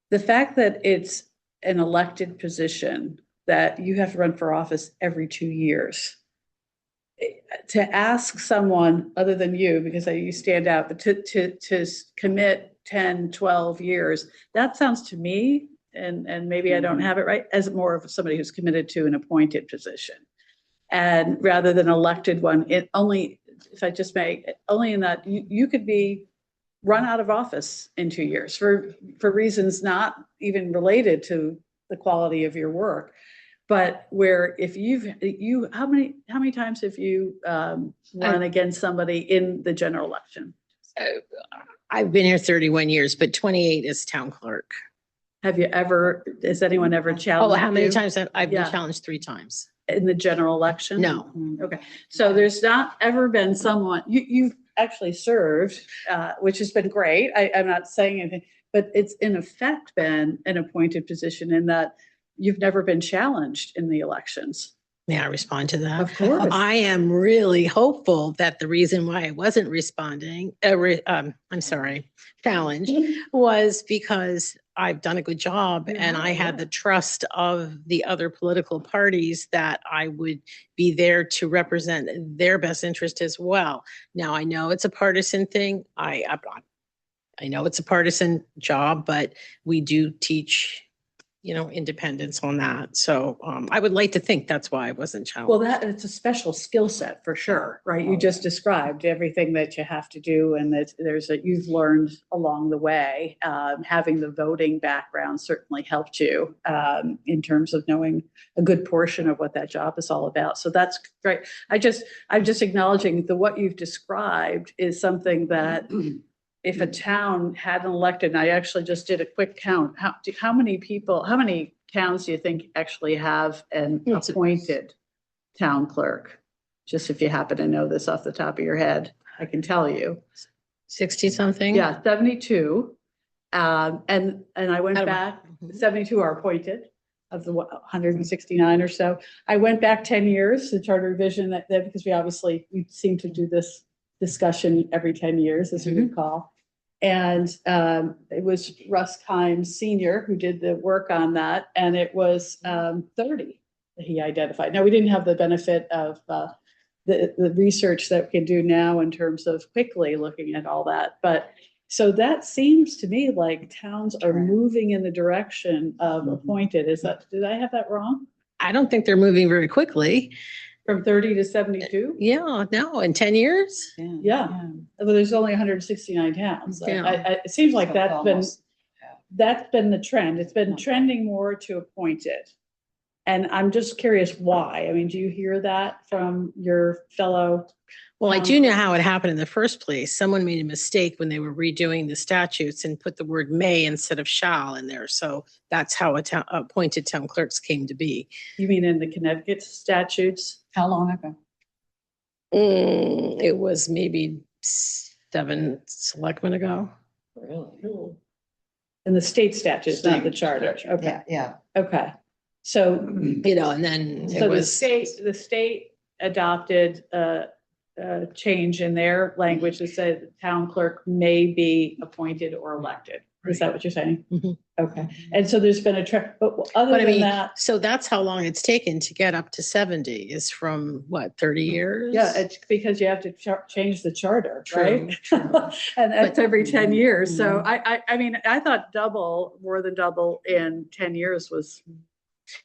the fact that it's an elected position that you have to run for office every 2 years, to ask someone other than you, because you stand out, but to commit 10, 12 years, that sounds to me, and maybe I don't have it right, as more of somebody who's committed to an appointed position. And rather than elected one, it only, if I just may, only in that you could be run out of office in 2 years for reasons not even related to the quality of your work. But where if how many times have you run against somebody in the general election? I've been here 31 years, but 28 as town clerk. Has anyone ever Oh, challenged how many you times I've been Yeah. challenged 3 times? in the general election? No. Okay, so there's not ever been someone, you've actually served, which has been great. I'm not saying anything, but it's in effect been an appointed position in that you've never been challenged in the elections. May I respond to that? Of course. I am really hopeful that the reason why I wasn't responding, challenged, was because I've done a good job and I had the trust of the other political parties that I would be there to represent their best interest as well. Now, I know it's a partisan thing. I know it's a partisan job, but we do teach, independence on that. So I would like to think that's why I wasn't challenged. Well, it's a special skill set for sure, right? You just described everything that you have to do and that you've learned along the way. Having the voting background certainly helped you in terms of knowing a good portion of what that job is all about. So that's great. I'm just acknowledging that what you've described is something that if a town hadn't elected, and I actually just did a quick count, how many towns do you think actually have an appointed town clerk? Just if you happen to know this off the top of your head, I can tell you. 60 something? Yeah, 72. And I went back, 72 are appointed of the 169 or so. I went back 10 years, the charter revision that because we seem to do this discussion every 10 years, as we recall. And it was Russ Kimes Sr. who did the work on that, and it was 30 that he identified. Now, we didn't have the benefit of the research that we can do now in terms of quickly looking at all that. But so that seems to me like towns are moving in the direction of appointed. Did I have that wrong? I don't think they're moving very quickly. From 30 to 72? Yeah, no, in 10 years? Yeah. Well, there's only 169 towns. Yeah. It seems like that's been the trend. It's been trending more to appointed. And I'm just curious why. I mean, do you hear that from your fellow? Well, I do know how it happened in the first place. Someone made a mistake when they were redoing the statutes and put the word may instead of shall in there. So that's how appointed town clerks came to be. You mean in the Connecticut statutes? How long ago? It was maybe 7 selectmen ago. Really? In the state statutes, not the charter. Okay. Yeah. Okay. So, And then it so was. the state adopted a change in their language that said the town clerk may be appointed or elected. Is that what you're saying? Mhm. Okay. And so there's been a trend, but other than that. So that's how long it's taken to get up to 70 is from what, 30 years? Yeah, it's because you have to change the charter, True, right? true. And that's every 10 years. So I mean, I thought more than double in 10 years was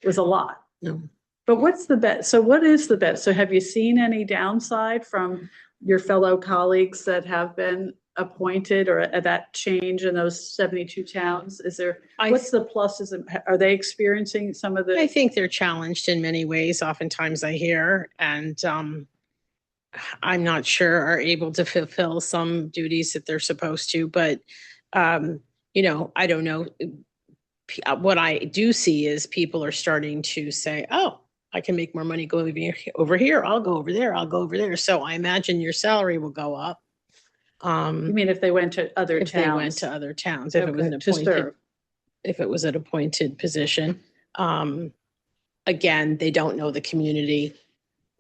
a lot. No. But what's the bet? So what is the bet? So have you seen any downside from your fellow colleagues that have been appointed or that change in those 72 towns? What's the pluses? Are they experiencing some of I the? think they're challenged in many ways. Oftentimes I hear, and I'm not sure are able to fulfill some duties that they're supposed to, but I don't know. What I do see is people are starting to say, oh, I can make more money going over here. I'll go over there. I'll go over there. So I imagine your salary will go up. You mean if they went to other towns? If they went to other towns, if it was an Okay, to appointed, serve. if it was an appointed position. Again, they don't know the community.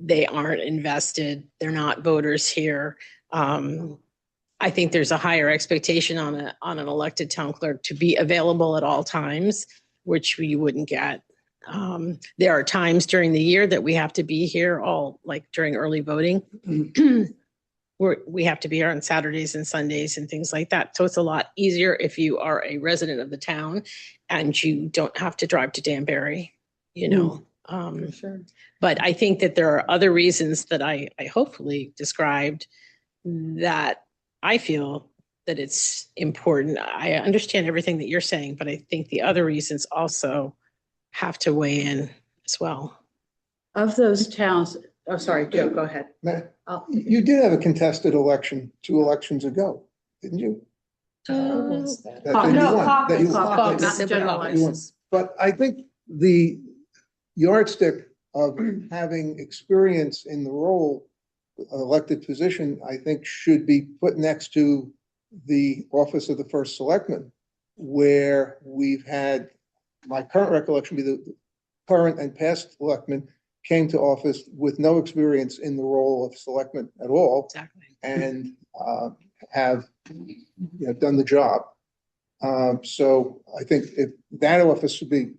They aren't invested. They're not voters here. I think there's a higher expectation on an elected town clerk to be available at all times, which we wouldn't get. There are times during the year that we have to be here, like during early voting. We have to be here on Saturdays and Sundays and things like that. So it's a lot easier if you are a resident of the town and you don't have to drive to Danbury, Sure. But I think that there are other reasons that I hopefully described that I feel that it's important. I understand everything that you're saying, but I think the other reasons also have to weigh in as well. Of those towns, oh, sorry, Joe, go ahead. Matt, Oh, you did have a contested election 2 elections ago, didn't you? That you No, won, that you- caucus, that you- not general that you won. elections. But I think the yardstick of having experience in the role, elected position, I think should be put next to the office of the first selectman, where we've had, my current recollection be the current and past selectmen came to office with no experience in the role of selectman at all Exactly. and have done the job. So I think if that office should be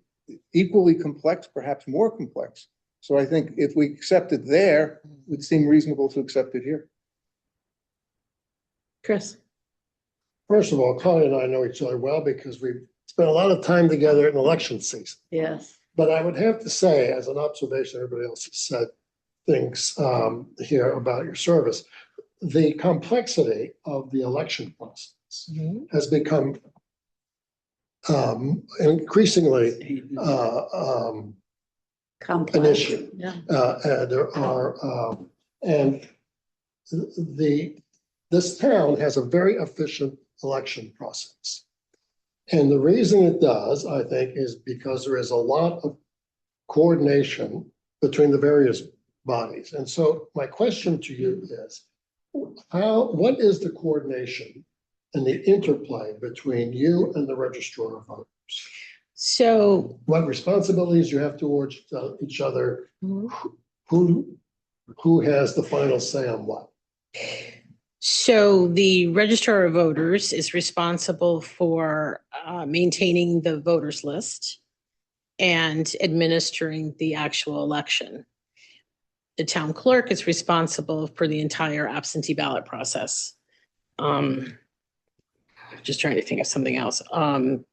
equally complex, perhaps more complex. So I think if we accept it there, it would seem reasonable to accept it here. Chris? First of all, Connie and I know each other well because we've spent a lot of time together in election season. Yes. But I would have to say, as an observation, everybody else has said things here about your service. The complexity of the election process has become increasingly an issue. Yeah. There are, and this town has a very efficient election process. And the reason it does, I think, is because there is a lot of coordination between the various bodies. And so my question to you is, what is the coordination and the interplay between you and the registrar of voters? So What responsibilities you have towards each other? Who has the final say on what? So the registrar of voters is responsible for maintaining the voters list and administering the actual election. The town clerk is responsible for the entire absentee ballot process. Just trying to think of something else. And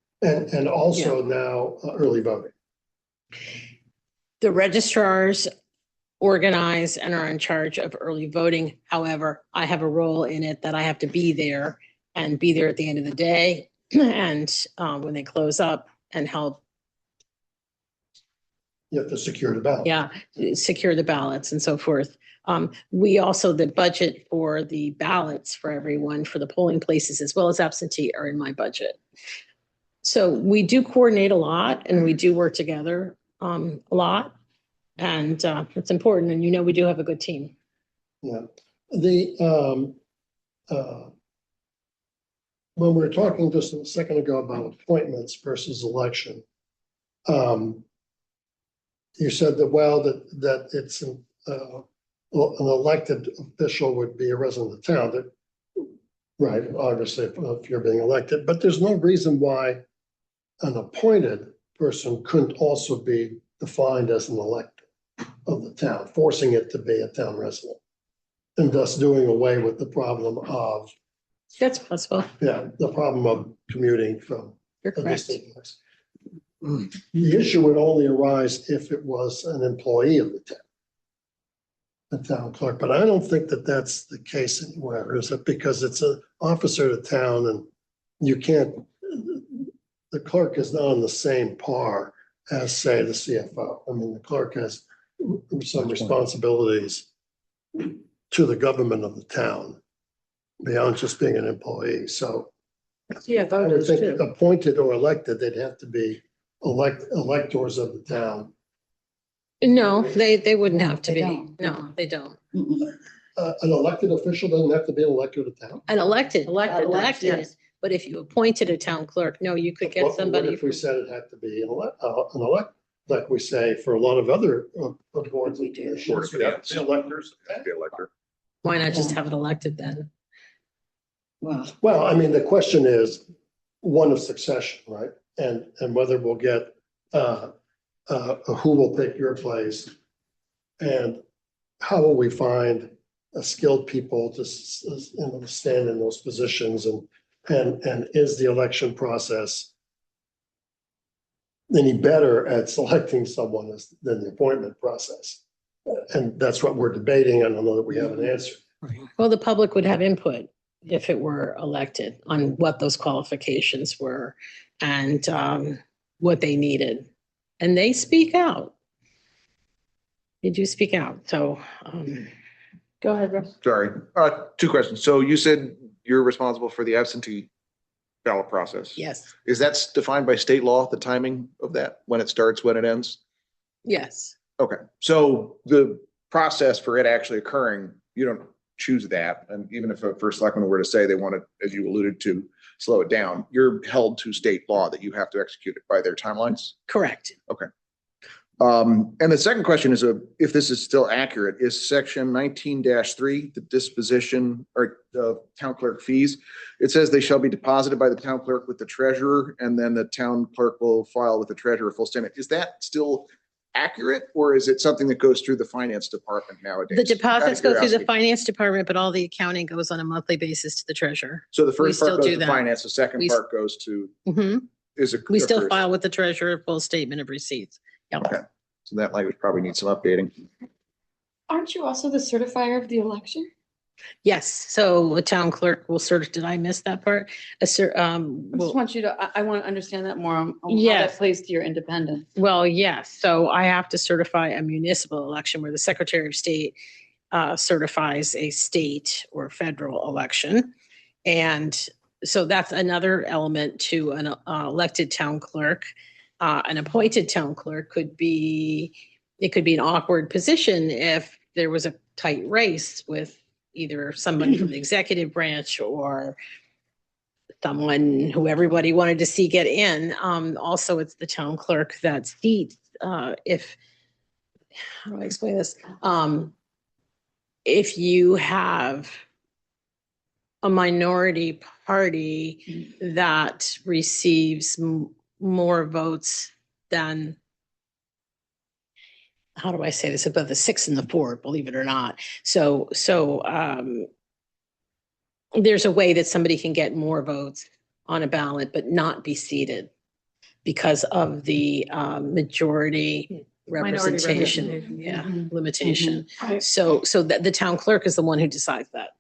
also now early voting. The registrars organize and are in charge of early voting. However, I have a role in it that I have to be there and be there at the end of the day and when they close up and help, You have to secure the ballot. yeah, secure the ballots and so forth. We also, the budget for the ballots for everyone, for the polling places, as well as absentee, are in my budget. So we do coordinate a lot and we do work together a lot. And it's important. And we do have a good team. Yeah. When we were talking just a second ago about appointments versus election, you said that, well, that it's an elected official would be a resident of the town. That, right, obviously, if you're being elected, but there's no reason why an appointed person couldn't also be defined as an elected of the town, forcing it to be a town resident. And thus doing away with the problem of, That's possible. the problem of commuting from You're a correct. distant place. The issue would only arise if it was an employee of the town. The town clerk, but I don't think that that's the case anywhere, is it? Because it's an officer of the town and you can't, the clerk is not on the same par as, say, the CFO. I mean, the clerk has some responsibilities to the government of the town beyond just being an employee. So Yeah, I would voters think too. appointed or elected, they'd have to be electors of the town. No, they wouldn't have to They be. don't. No, they don't. An elected official doesn't have to be an elector of the town. An elected, Elected, yes. but if you appointed a town clerk, no, you could get What somebody. if we said it had to be an elect, like we say for a lot of other boards and commissions? Electors. Why not just have it elected then? Well, I mean, the question is one of succession, right? And whether we'll get, who will take your place? And how will we find skilled people to stand in those positions? And is the election process any better at selecting someone than the appointment process? And that's what we're debating. I don't know that we have an answer. Well, the public would have input if it were elected on what those qualifications were and what they needed. and they speak out. They do speak out. So, go ahead, Russ. Sorry, two questions. So you said you're responsible for the absentee ballot process. Yes, Is that defined by state law, the timing of that, when it starts, when it ends? yes. Okay, so the process for it actually occurring, you don't choose that. And even if a first selectman were to say they want to, as you alluded to, slow it down, you're held to state law that you have to execute it by their timelines. Correct. And the second question is, if this is still accurate, is section 19-3, the disposition or the town clerk fees? It says they shall be deposited by the town clerk with the treasurer, and then the town clerk will file with the treasurer a full statement. Is that still accurate, or is it something that goes through the finance department nowadays? The deposits go through the Curiosity. finance department, but all the accounting goes on a monthly basis to the treasurer. So the we first still part goes do to that. finance, the second We- part goes to, Mhm. is it? We still occurs. file with the treasurer a full statement of receipts. Yep. Okay, so that language probably needs some updating. Aren't you also the certifier of the election? Yes, so a town clerk will did I miss that part? I just want you to, I want to understand that more on how Yes. that plays to your independence. Well, yes, so I have to certify a municipal election where the Secretary of State certifies a state or federal election. And so that's another element to an elected town clerk. An appointed town clerk could be an awkward position if there was a tight race with either somebody from the executive branch or someone who everybody wanted to see get in. Also, it's the town clerk that seats, how do I explain this? If you have a minority party that receives more votes than, how do I say this, above the 6 and the 4, believe it or not. So there's a way that somebody can get more votes on a ballot, but not be seated because of the majority representation. representation. Yeah, Mhm. limitation. Right. So that the town clerk is the one who decides that.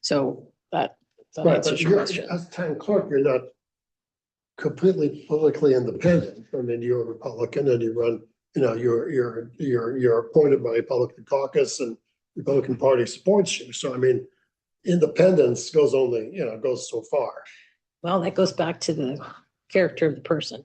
So that Right, answers but your you're, question. as town clerk, you're not completely politically independent. I mean, you're a Republican and you run, you're appointed by Republican caucus and Republican Party supports you. So I mean, independence goes so far. Well, that goes back to the character of the person.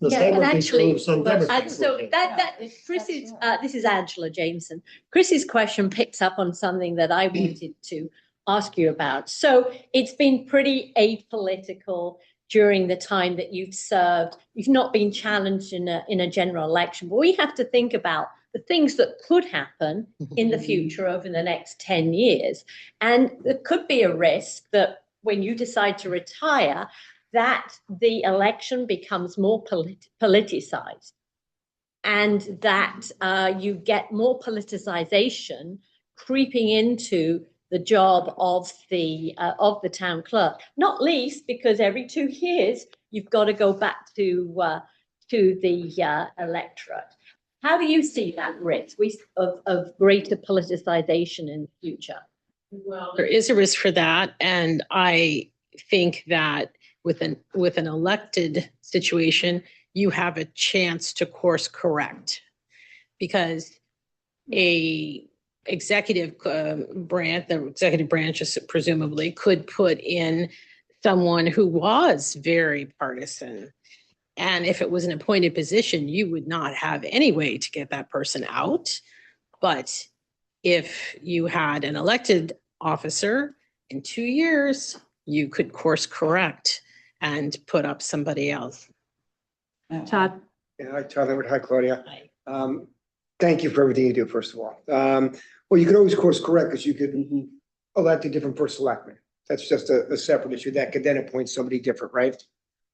The Yeah, same and would be actually, true of some and Democrats. so that Chris is, this is Angela Jameson. Chris's question picks up on something that I wanted to ask you about. So it's been pretty apolitical during the time that you've served. You've not been challenged in a general election, but we have to think about the things that could happen in the future over the next 10 years. And there could be a risk that when you decide to retire, that the election becomes more politicized and that you get more politicization creeping into the job of the town clerk, not least because every 2 years you've got to go back to the electorate. How do you see that risk of greater politicization in the future? Well, there is a risk for that, and I think that with an elected situation, you have a chance to course correct, because the executive branch presumably could put in someone who was very partisan. And if it was an appointed position, you would not have any way to get that person out. But if you had an elected officer, in 2 years, you could course correct and put up somebody else. Todd? Yeah, hi, Todd Edward. Hi, Claudia. Hi. Thank you for everything you do, first of all. Well, you could always course correct because you could elect a different first selectman. That's just a separate issue. That could then appoint somebody different, right?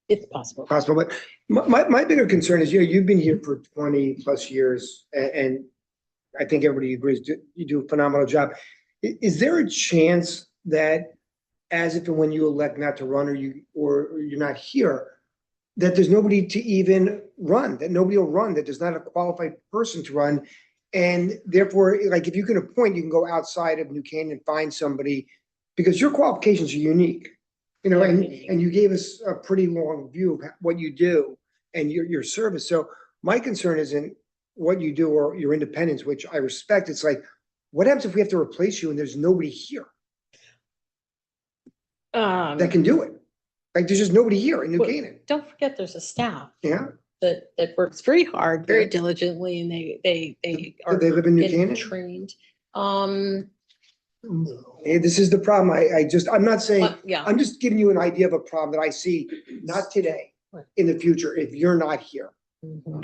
It's possible. Possible, but my bigger concern is, you've been here for 20 plus years and I think everybody agrees you do a phenomenal job. Is there a chance that as if and when you elect not to run or you're not here, that there's nobody to even run, that nobody will run, that there's not a qualified person to run? And therefore, like, if you can appoint, you can go outside of New Canaan and find somebody, because your qualifications are unique, and you gave us a pretty long view of what you do and your service. So My concern isn't what you do or your independence, which I respect. It's like, what happens if we have to replace you and there's nobody here that can do it? Like, there's just nobody here in New Well, Canaan. Don't forget, there's a staff Yeah. that works very hard, very Yeah. diligently, and they Do are they live in New getting Canaan? trained. Hey, this is the problem. I'm not saying, Well, yeah. I'm just giving you an idea of a problem that I see, not today, in the future, if you're not here.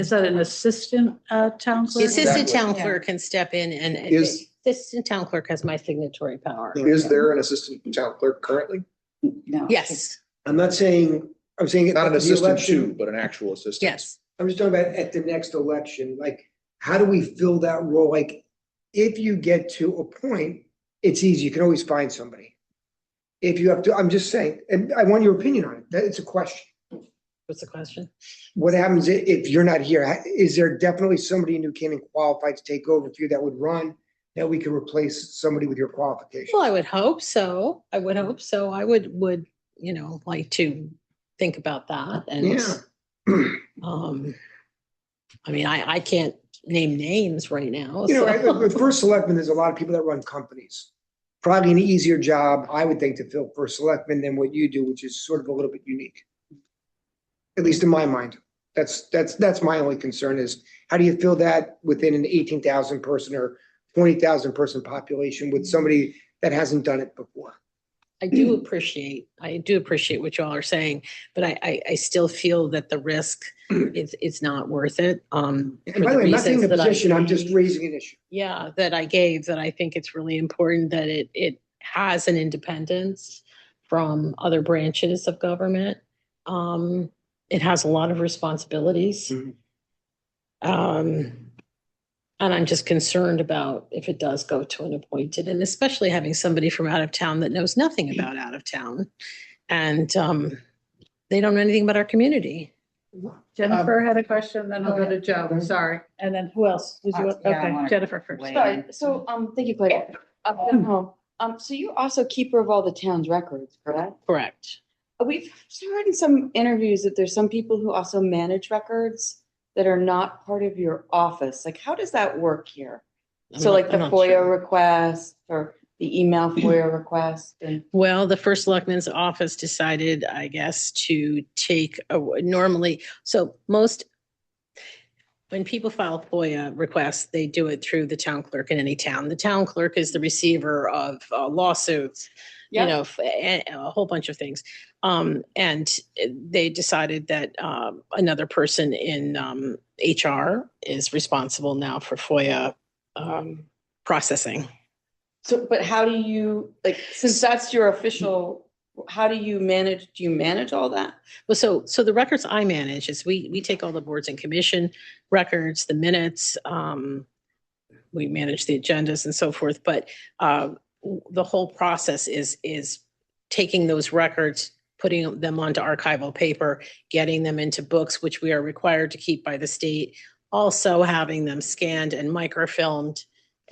Is that an assistant town The clerk? assistant Exactly. town Yeah. clerk can step in and Is- the assistant town clerk has my signatory power. Is there an assistant town clerk currently? No. Yes, I'm not saying, I'm saying. Not an at the assistant election- to, but an actual assistant. yes. I'm just talking about at the next election, like, how do we fill that role? Like, if you get to a point, it's easy, you can always find somebody. If you have to, I'm just saying, and I want your opinion on it, that it's a question. What's the question? What happens if you're not here? Is there definitely somebody in New Canaan qualified to take over for you that would run, that we could replace somebody with your qualifications? Well, I would hope so. I would hope so. I would, like to think about that and, Yeah. I mean, I can't name names right now. You know, so- with first selectman, there's a lot of people that run companies. Probably an easier job, I would think, to fill first selectman than what you do, which is sort of a little bit unique. At least in my mind. That's my only concern is, how do you fill that within an 18,000 person or 20,000 person population with somebody that hasn't done it before? I do appreciate what y'all are saying, but I still feel that the risk it's not worth it. And by the way, I'm not taking a position, I'm just raising an issue. Yeah, that I gave, that I think it's really important that it has an independence from other branches of government. It has a lot of responsibilities. And I'm just concerned about if it does go to an appointed, and especially having somebody from out of town that knows nothing about out of town. And they don't know anything about our community. Jennifer had a question, then I'll go to Joe, sorry. And then who else? Did you, Yeah, I okay, wanna Jennifer first. wait. Sorry, so, thank you, Claudia. So you also keeper of all the town's records, correct? Correct. We've heard in some interviews that there's some people who also manage records that are not part of your office. Like, how does that work here? So like the I'm not FOIA sure. request or the email FOIA request and. Well, the first selectman's office decided, I guess, to take normally, so when people file FOIA requests, they do it through the town clerk in any town. The town clerk is the receiver of lawsuits, a whole bunch of things. And they decided that another person in HR is responsible now for FOIA processing. So, but how do you, like, since that's your official, how do you manage all that? Well, so the records I manage is we take all the boards and commission records, the minutes, we manage the agendas and so forth, but the whole process is taking those records, putting them onto archival paper, getting them into books, which we are required to keep by the state, also having them scanned and microfilmed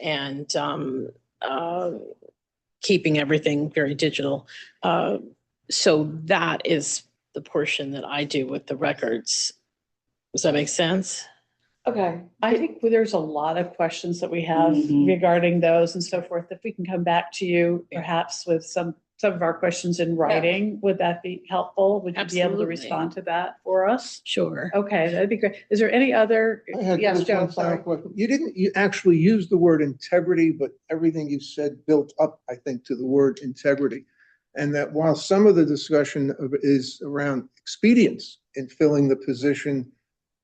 and keeping everything very digital. So that is the portion that I do with the records. Does that make sense? Okay. I think there's a lot of questions that we have regarding those and so forth. If we can come back to you perhaps with some of our questions in writing, would that be helpful? Would you be able to Absolutely. respond to that for us? Sure. Okay, that'd be great. Is there any other? I had Yes, just Joe, one final sorry. question. You actually used the word integrity, but everything you said built up, I think, to the word integrity. And that while some of the discussion is around expedience in filling the position,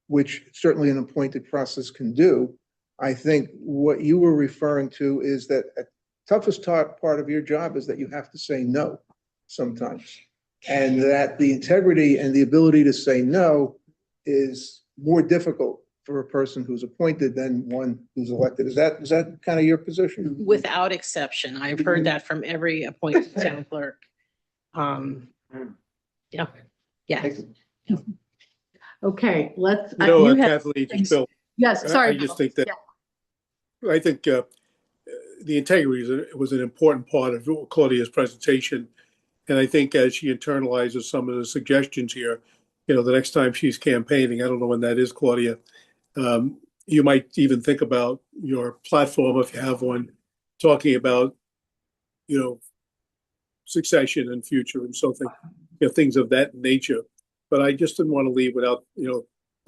which certainly an appointed process can do, I think what you were referring to is that a toughest part of your job is that you have to say no sometimes. And that the integrity and the ability to say no is more difficult for a person who's appointed than one who's elected. Is that kind of your position? Without exception. I've heard that from every appointed town clerk. Yeah. Okay, let's. No, you have- Kathleen, just Bill. Yes, sorry. I just Bill. think that, Yeah. I think the integrity was an important part of Claudia's presentation. And I think as she internalizes some of the suggestions here, the next time she's campaigning, I don't know when that is, Claudia, You might even think about your platform, if you have one, talking about, succession and future and something, things of that nature. But I just didn't want to leave without,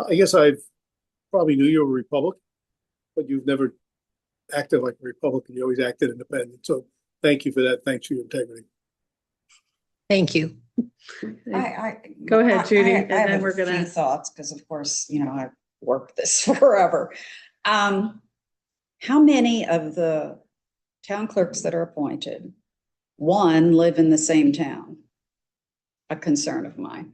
I guess I've probably knew you were a Republican, but you've never acted like a Republican. You always acted independent. So thank you for that. Thanks for your integrity. Thank you. Go ahead, Judy, I and have then a we're gonna. few thoughts, because of course, I've worked this forever. How many of the town clerks that are appointed, one, live in the same town? A concern of mine.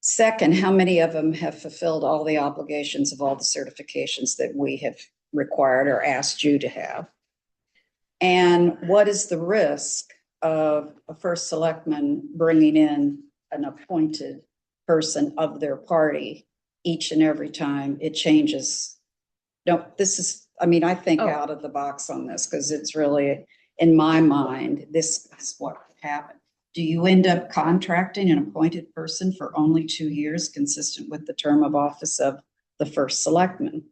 Second, how many of them have fulfilled all the obligations of all the certifications that we have required or asked you to have? And what is the risk of a first selectman bringing in an appointed person of their party each and every time it changes? No, this is, I think out of the box on this, because it's really, in my mind, this is what happened. Do you end up contracting an appointed person for only 2 years, consistent with the term of office of the first selectman?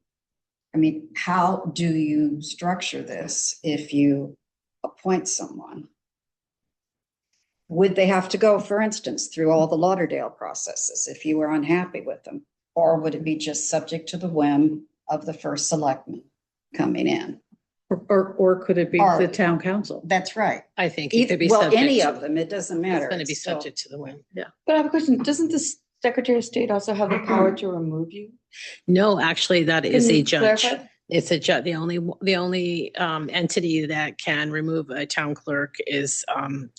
How do you structure this if you appoint someone? Would they have to go, for instance, through all the Lauderdale processes if you were unhappy with them? Or would it be just subject to the whim of the first selectman coming in? Or could it be the town council? That's right. I think it could be subject. Well, any of them, it doesn't matter. It's going to be It's still- subject to the whim. Yeah. But I have a question. Doesn't the Secretary of State also have the power to remove you? No, actually, that is Can a you judge. clarify? It's a judge. The only entity that can remove a town clerk is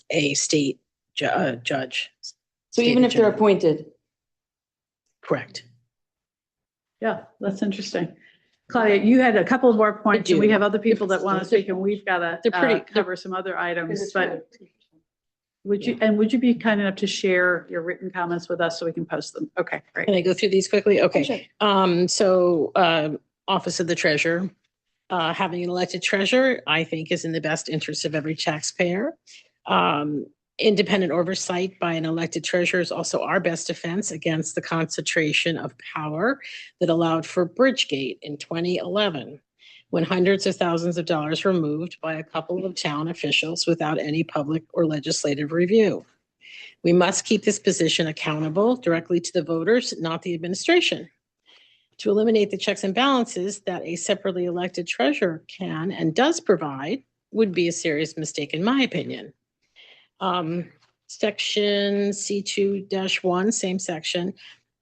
a state judge. So even if they're appointed? Correct. Yeah, that's interesting. Claudia, you had a couple of more points, and we have other people that want to speak, and we've got to cover some other items, but would you be kind enough to share your written comments with us so we can post them? Okay, great. Can I go through these quickly? Okay. Sure. So Office of the Treasurer, having an elected treasurer, I think, is in the best interest of every taxpayer. Independent oversight by an elected treasurer is also our best defense against the concentration of power that allowed for Bridgegate in 2011, when hundreds of thousands of dollars were moved by a couple of town officials without any public or legislative review. We must keep this position accountable directly to the voters, not the administration. To eliminate the checks and balances that a separately elected treasurer can and does provide would be a serious mistake, in my opinion. Section C2-1, same section.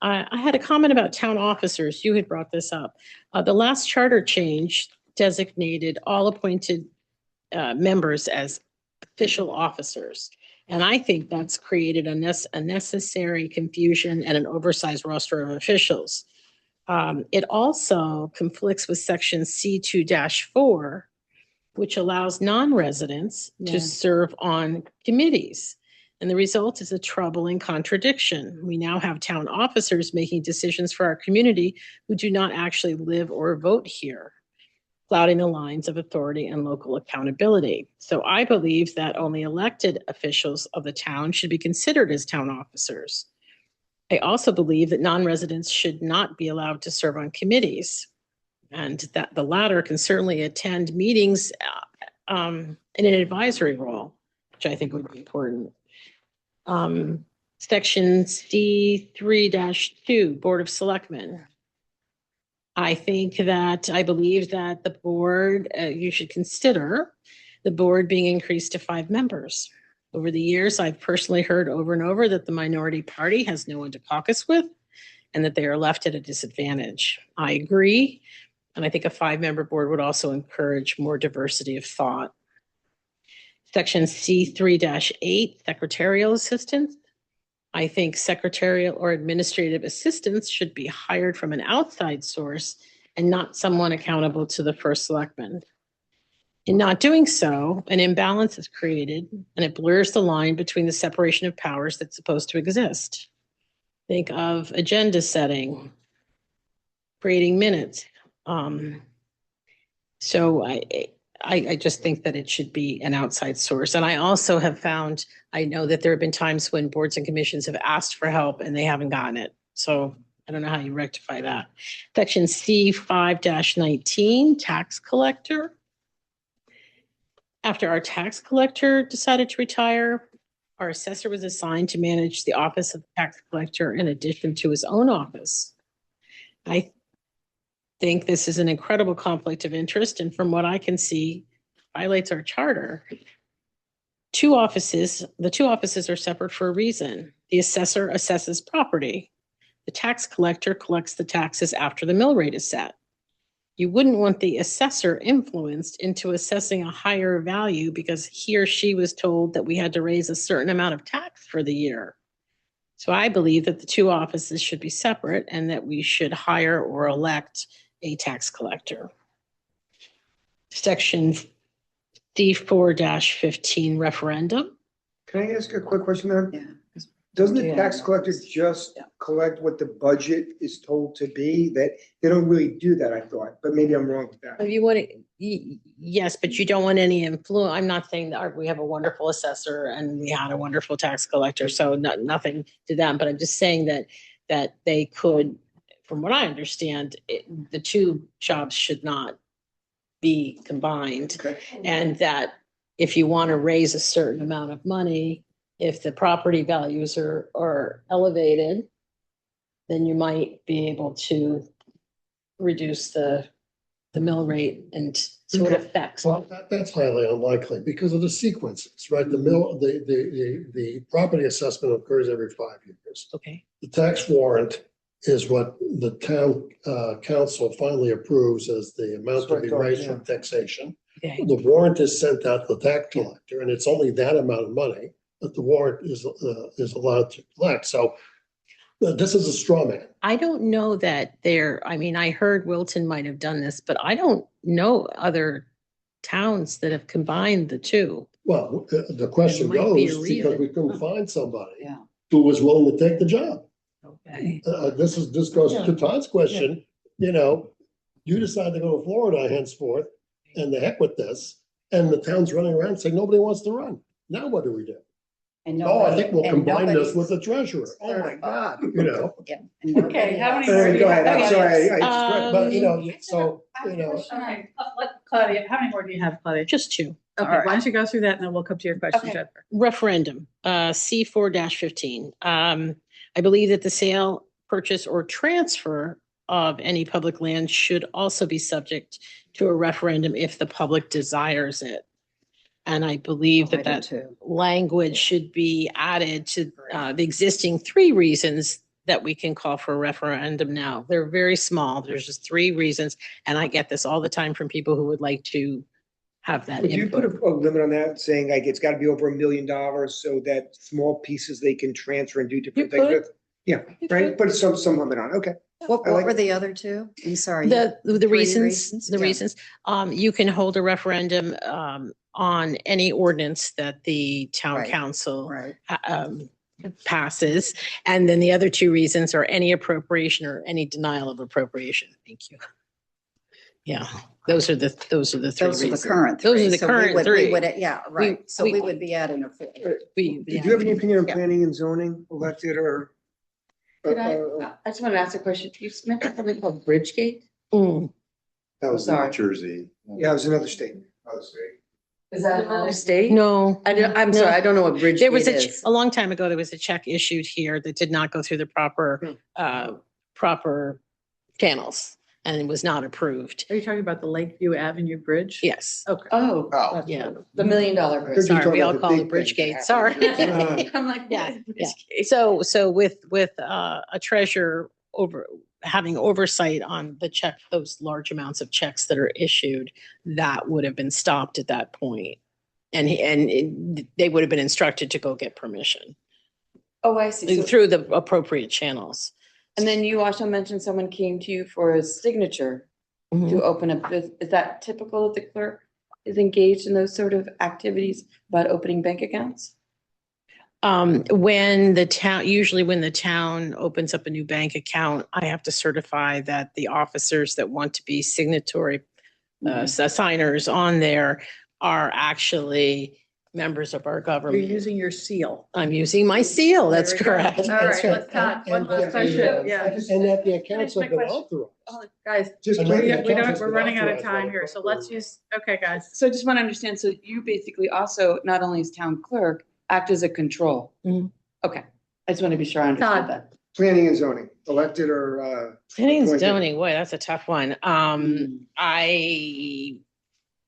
I had a comment about town officers. You had brought this up. The last charter change designated all appointed members as official officers. And I think that's created a necessary confusion and an oversized roster of officials. It also conflicts with section C2-4, which allows non-residents to serve on committees. And the result is a troubling contradiction. We now have town officers making decisions for our community who do not actually live or vote here, clouding the lines of authority and local accountability. So I believe that only elected officials of the town should be considered as town officers. I also believe that non-residents should not be allowed to serve on committees, and that the latter can certainly attend meetings in an advisory role, which I think would be important. Section C3-2, Board of Selectmen. I believe that the board, you should consider the board being increased to 5 members. Over the years, I've personally heard over and over that the minority party has no one to caucus with and that they are left at a disadvantage. I agree. And I think a 5-member board would also encourage more diversity of thought. Section C3-8, secretarial assistants. I think secretarial or administrative assistants should be hired from an outside source and not someone accountable to the first selectman. In not doing so, an imbalance is created and it blurs the line between the separation of powers that's supposed to exist. Think of agenda setting, creating minutes. So I just think that it should be an outside source. And I also have found, I know that there have been times when boards and commissions have asked for help and they haven't gotten it. So I don't know how you rectify that. Section C 5-19, tax collector. After our tax collector decided to retire, our assessor was assigned to manage the office of tax collector in addition to his own office. I think this is an incredible conflict of interest, and from what I can see, violates our charter. The two offices are separate for a reason. The assessor assesses property. The tax collector collects the taxes after the mill rate is set. You wouldn't want the assessor influenced into assessing a higher value because he or she was told that we had to raise a certain amount of tax for the year. So I believe that the two offices should be separate and that we should hire or elect a tax collector. Section D4-15 referendum. Can I ask a quick question there? Yeah. Doesn't the tax collector just collect what the budget is told to be? That they don't really do that, I thought, but maybe I'm wrong with that. If you want to, yes, but you don't want any influence. I'm not saying that we have a wonderful assessor and we had a wonderful tax collector, so nothing to them. But I'm just saying that they could, from what I understand, the two jobs should not be combined. Okay. And that if you want to raise a certain amount of money, if the property values are elevated, then you might be able to reduce the mill rate and so it affects. Well, that's highly unlikely because of the sequences, right? The property assessment occurs every 5 years. Okay. The tax warrant is what the town council finally approves as the amount to be raised from taxation. Okay. The warrant is sent out to the tax collector, and it's only that amount of money that the warrant is allowed to collect. So this is a straw man. I don't know that I heard Wilton might have done this, but I don't know other towns that have combined the two. Well, the question There might be a goes reason. because we couldn't find somebody Yeah. who was willing to take the job. Okay. This goes to Todd's question, you decide to go to Florida henceforth and the heck with this. And the town's running around saying nobody wants to run. Now what do we do? And Oh, I nobody- think we'll and combine this nobody's- with the treasurer. Oh my God, Yeah. and nobody Okay, how has- many more do you Go ahead, I'm have? sorry. Claudia, How many more do you have, Claudia? Just two. Okay, why don't you go through that and then we'll come to your question, Okay. Jennifer. Referendum, C4-15. I believe that the sale, purchase, or transfer of any public land should also be subject to a referendum if the public desires it. And I believe I that do that too. language should be added to the existing 3 reasons that we can call for a referendum now. They're very small. There's just 3 reasons. And I get this all the time from people who would like to have that Would you put input. a limit on that, saying like it's gotta be over $1 million so that small pieces they can transfer and do different You things could. with? Yeah, You right, could. put some limit on, okay. What I like were the other two? I'm sorry. The Three reasons, the Yeah. reasons, you can hold a referendum on any ordinance that the town Right. council Right. passes. And then the other 2 reasons are any appropriation or any denial of appropriation. Thank you. Yeah, those are the 3 Those are the reasons. current Those three. are the So we current would- 3. We would, yeah, right. So we- we would be adding a 4th. Do you have any opinion on Yeah. planning and zoning, elected or? Could I just want to ask a question. You mentioned something called Bridgegate? Mm. That was Sorry. Jersey. Yeah, it was another state. Is that another state? No. I'm sorry, I don't know what Bridgegate There was is. a long time ago, there was a check issued here that did not go through the proper channels and it was not approved. Are you talking about the Lakeview Avenue Bridge? Yes. Okay. Oh, Oh. Yeah. the $1 million Heard bridge. you Sorry, talking we all about the call it big thing. Bridgegate. Sorry. I'm like, Yeah, what is yeah. Bridgegate? So with a treasurer having oversight on the check, those large amounts of checks that are issued, that would have been stopped at that point. And they would have been instructed to go get permission Oh, I see. So- through the appropriate channels. And then you also mentioned someone came to you for a signature to open up. Is that typical that the clerk is engaged in those sort of activities about opening bank accounts? When the town opens up a new bank account, I have to certify that the officers that want to be signatory, signers on there are actually members of our You're government. using your seal. I'm using my seal. That's There we go. correct. All That's right, right. let's talk. One last question. Yeah. And that the accounts Finish have my been question. authorized. Oh, guys, Just we keep the don't, accounts we're been running out of authorized time by here, the so clerk. let's use, okay, guys. So I just want to understand, so you basically also, not only as town clerk, act as a control? Mhm. Okay, I just want to be sure I understood Todd. that. Planning and zoning, elected or, Planning and appointed. zoning, boy, that's a tough one. I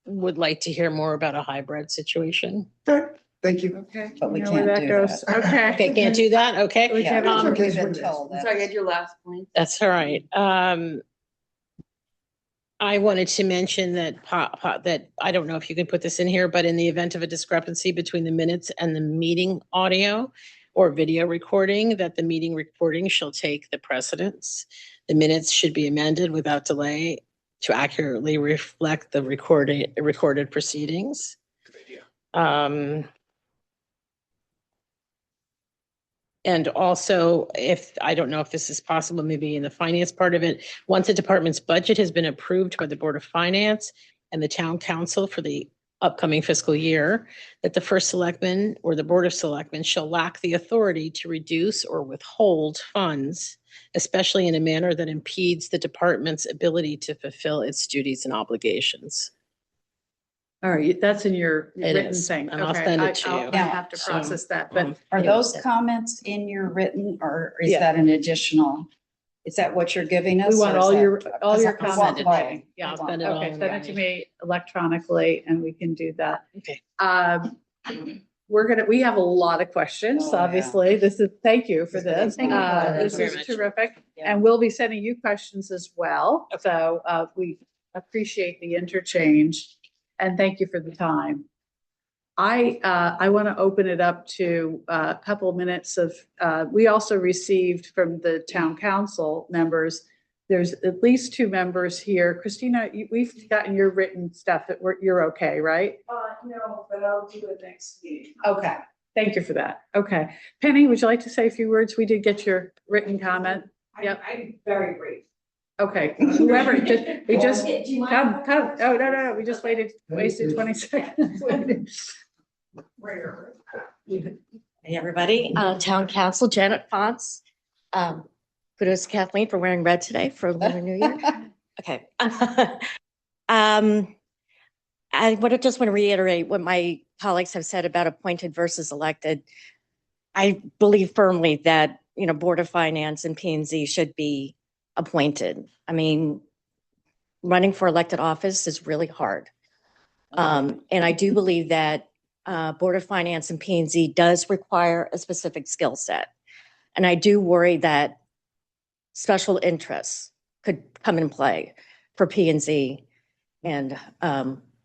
would like to hear more about a hybrid situation. thank you. Okay. But we You know where can't that do goes. that. Okay. Okay, can't do that? Okay. We Yeah, can't- we've okay. been told that. Sorry, I had your last point. That's all right. I wanted to mention that that I don't know if you can put this in here, but in the event of a discrepancy between the minutes and the meeting audio or video recording, that the meeting recording shall take the precedence. The minutes should be amended without delay to accurately reflect the recorded proceedings. And also, if, I don't know if this is possible, maybe in the finance part of it, once a department's budget has been approved by the Board of Finance and the Town Council for the upcoming fiscal year, that the first selectman or the Board of Selectmen shall lack the authority to reduce or withhold funds, especially in a manner that impedes the department's ability to fulfill its duties and obligations. All right, that's in your It written is, thing. and I'll Okay, send it to you. I have to So, process that, but Are those comments in your written, or is Yeah. that an additional? Is that what you're giving us? we want or is all that- your We comments. want it. both. Yeah, I'll We want send it all Okay, in send it to writing. me electronically and we can do that. Okay. We have a lot of questions, Oh, yeah. obviously. This is, thank you for this. Thank you. This Very is much. terrific. Yeah. And we'll be sending you questions as well. So we appreciate the interchange and thank you for the time. I want to open it up to a couple of minutes of, we also received from the town council members, there's at least 2 members here. Christina, we've gotten your written stuff that you're okay, right? No, but I'll do it next meeting. Okay, thank you for that. Okay. Penny, would you like to say a few words? We did get your written comment. Yep. I'm very brief. Okay, whoever, we just, come, oh, no, we just wasted 20 seconds. Hey, everybody, Town Council, Janet Fonts. Kudos to Kathleen for wearing red today for Lunar New Year. Okay. Just want to reiterate what my colleagues have said about appointed versus elected. I believe firmly that, Board of Finance and P&Z should be appointed. I mean, running for elected office is really hard. And I do believe that Board of Finance and P&Z does require a specific skill set. And I do worry that special interests could come in play for P&Z and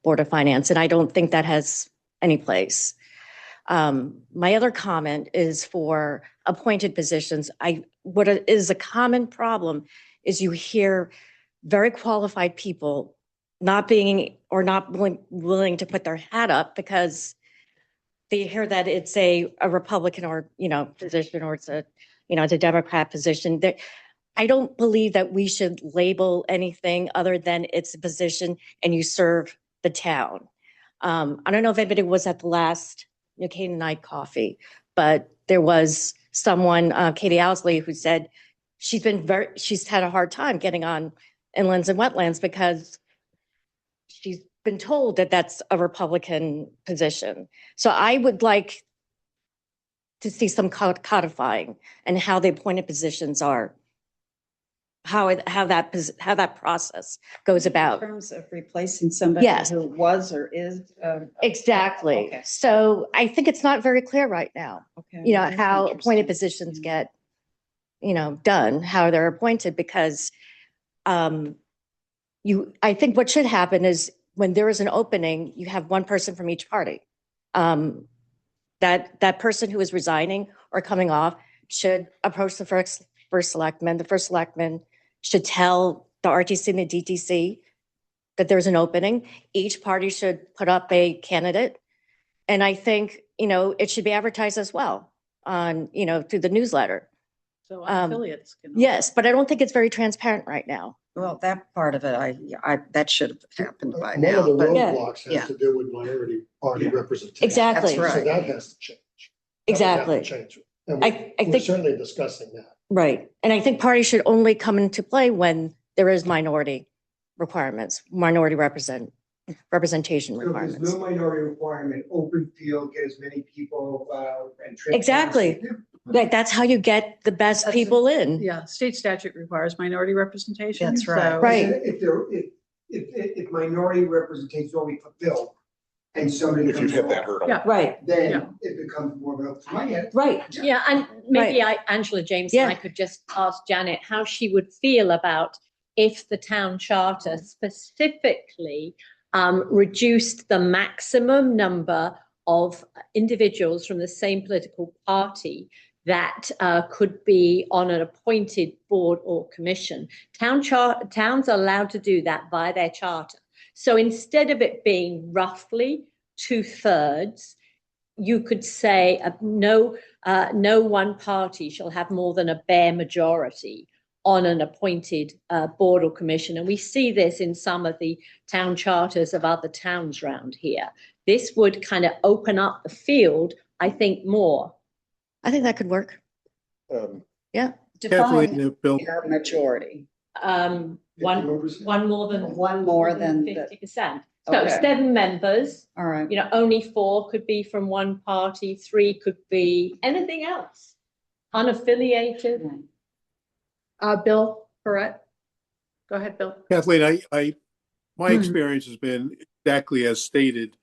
Board of Finance. And I don't think that has any place. My other comment is for appointed positions. What is a common problem is you hear very qualified people not being or not willing to put their hat up because they hear that it's a Republican or, position, or it's a Democrat position. I don't believe that we should label anything other than it's a position and you serve the town. I don't know if anybody was at the last Canaanite coffee, but there was someone, Katie Owsley, who said she's had a hard time getting on inlands and wetlands because she's been told that that's a Republican position. So I would like to see some codifying and how the appointed positions are, how that process goes about. In terms of replacing somebody Yes. who was or is. Exactly. Okay. So I think it's not very clear right now, Okay. That's how interesting. appointed positions get, done, how they're appointed, because I think what should happen is when there is an opening, you have one person from each party. That person who is resigning or coming off should approach the first selectman. The first selectman should tell the RTC and the DTC that there's an opening. Each party should put up a candidate. And I think, it should be advertised as well on, through the newsletter. So Um, affiliates can. Yes, but I don't think it's very transparent right now. Well, that part of it, that should have happened by One of the now, but Yeah. roadblocks yeah. has to do with minority party representation. Exactly. That's So right. that has to change. That would have to Exactly. change. And I we're think, certainly discussing that. right. And I think parties should only come into play when there is minority requirements, minority representation So if there's requirements. no minority requirement, open field, get as many people, and. Exactly. Like, that's how you get the best That's- people in. Yeah, state statute requires minority representation. That's right. so- Right. If minority representation is only fulfilled and somebody. If you've hit that hurdle. Yeah. Right, Yeah. Then it becomes more of a, my head. right. Yeah, and maybe Angela James and I could just ask Janet how she would feel about if the town charter specifically reduced the maximum number of individuals from the same political party that could be on an appointed board or commission. Towns are allowed to do that via their charter. So instead of it being roughly 2/3, you could say no one party shall have more than a bare majority on an appointed board or commission. And we see this in some of the town charters of other towns around here. This would kind of open up the field, I think, more. I think that could work. Yeah. Kathleen, Define Bill, your majority. One more than One more than the- 50%. So Okay. 7 members, All right. only 4 could be from one party, 3 could be anything else, unaffiliated. Bill Barrett. Go ahead, Bill. Kathleen, my experience has been exactly as stated,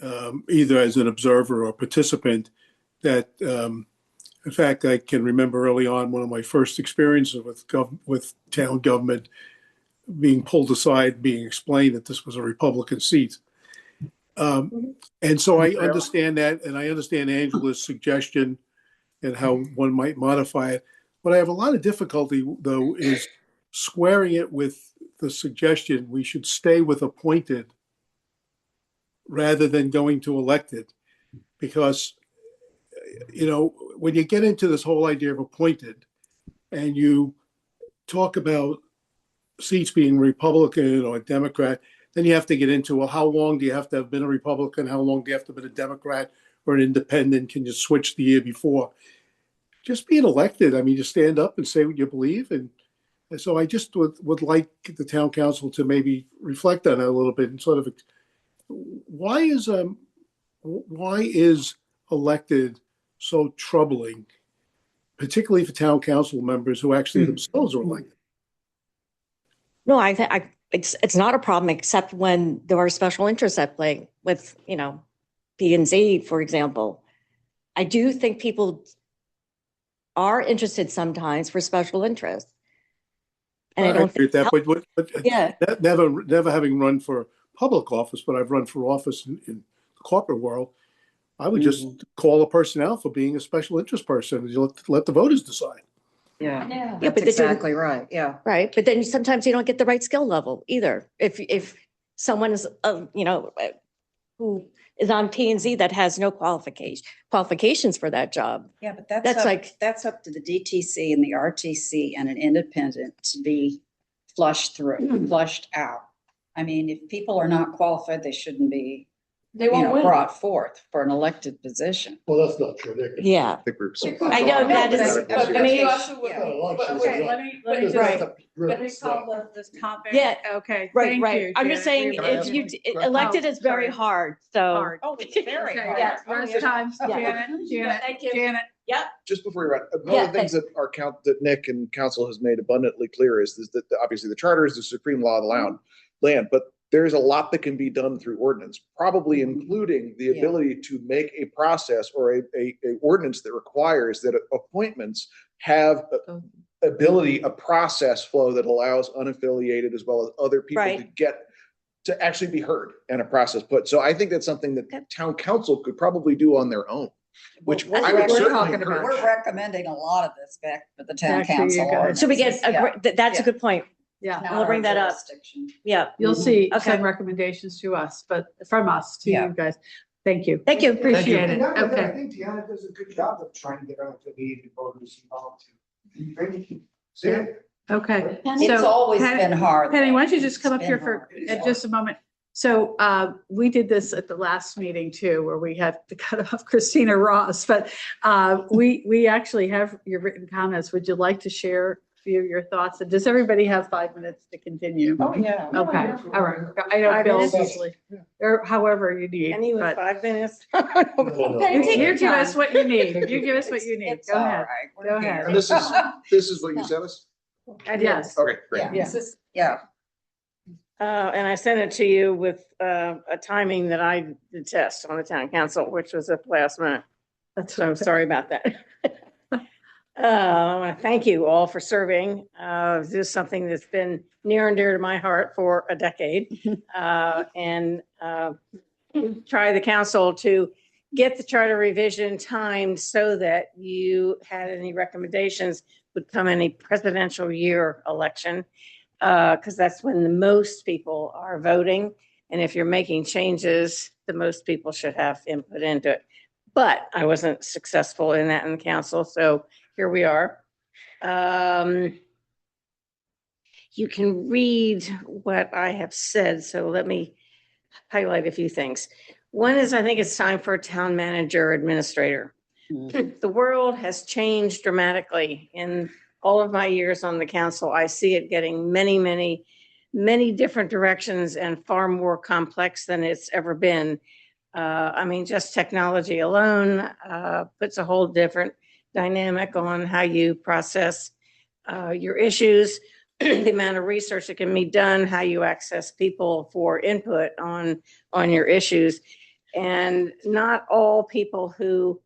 either as an observer or participant, that, in fact, I can remember early on one of my first experiences with town government being pulled aside, being explained that this was a Republican seat. And so I understand that, and I understand Angela's suggestion and how one might modify it. What I have a lot of difficulty, though, is squaring it with the suggestion we should stay with appointed rather than going to elected. Because, when you get into this whole idea of appointed and you talk about seats being Republican or Democrat, then you have to get into, well, how long do you have to have been a Republican? How long do you have to have been a Democrat or an independent? Can you switch the year before? Just being elected, I mean, you stand up and say what you believe. And so I just would like the town council to maybe reflect on that a little bit and sort of, why is elected so troubling, particularly for town council members who actually themselves are elected? No, I think it's not a problem, except when there are special interests at play with, P and Z, for example. I do think people are interested sometimes for special interests. And I don't agree with that, but Yeah. never having run for public office, but I've run for office in the corporate world. I would just call a person out for being a special interest person, and you let the voters decide. Yeah, but that's they didn't- exactly right. Yeah. Right, but then sometimes you don't get the right skill level either. If someone is, who is on P and Z that has no qualifications for that job. Yeah, but that's up to the DTC and the RTC and an independent to be flushed out. I mean, if people are not qualified, they shouldn't be, They won't win. brought forth for an elected position. Well, that's not true. Yeah. I know that is, But I mean, you also would- Okay, let me just. Right. Let me call this topic. Yeah. Okay. right, thank right. you, I'm just Janet. saying, We if you, appreciate it. elected is very sorry. hard, so. Hard. Oh, it's very Okay, hard. yeah, Oh, rest yeah. times, Yeah. Janet, Thank you. Janet. Just before we run, one Yeah, of the things that that Nick and council has made abundantly clear is that obviously the charter is the supreme law of the land, but there's a lot that can be done through ordinance, probably including the ability to make a process or a ordinance that requires that appointments have a process flow that allows unaffiliated as well as other people to actually be heard and a process put. So I think that's something that town council could probably do on their own, which I would certainly encourage. We're recommending a lot of this back to the town Back to you council. guys. So we get, Yeah. that's a Yeah. good point. Yeah, Not I'll bring our that up. jurisdiction. Yeah. you'll see Okay. some recommendations to us, but from us to Yeah. you guys. Thank you. Thank you. Appreciate it. And not only that, I Okay. think Deanna does a good job of trying to get unaffiliated voters involved too. Okay. It's So, always Patty- been hard. Penny, why don't you though. just come up It's here been for hard. just a moment? So we did this at the last meeting too, where we had to cut off Christina Ross, but we actually have your written comments. Would you like to share a few of your thoughts? And does everybody have 5 minutes to continue? Oh, yeah. Okay, all right. I know 5 Bill minutes? usually, or however you need, Any with but 5 minutes? you give us what you need. You give us what you need. It's Go all ahead. right. We're Go ahead. here. And this is what you sent us? Yes. Okay, great. Yeah, this is, yeah. And I sent it to you with a timing that I detest on the town council, which was at the last minute. So I'm sorry about that. I want to thank you all for serving. This is something that's been near and dear to my heart for a decade. And try the council to get the charter revision timed so that you had any recommendations would come in a presidential year election. Because that's when the most people are voting. And if you're making changes, the most people should have input into it. But I wasn't successful in that in the council, so here we are. You can read what I have said, so let me highlight a few things. One is I think it's time for a town manager administrator. The world has changed dramatically in all of my years on the council. I see it getting many different directions and far more complex than it's ever been. I mean, just technology alone puts a whole different dynamic on how you process your issues, the amount of research that can be done, how you access people for input on your issues. And not all people who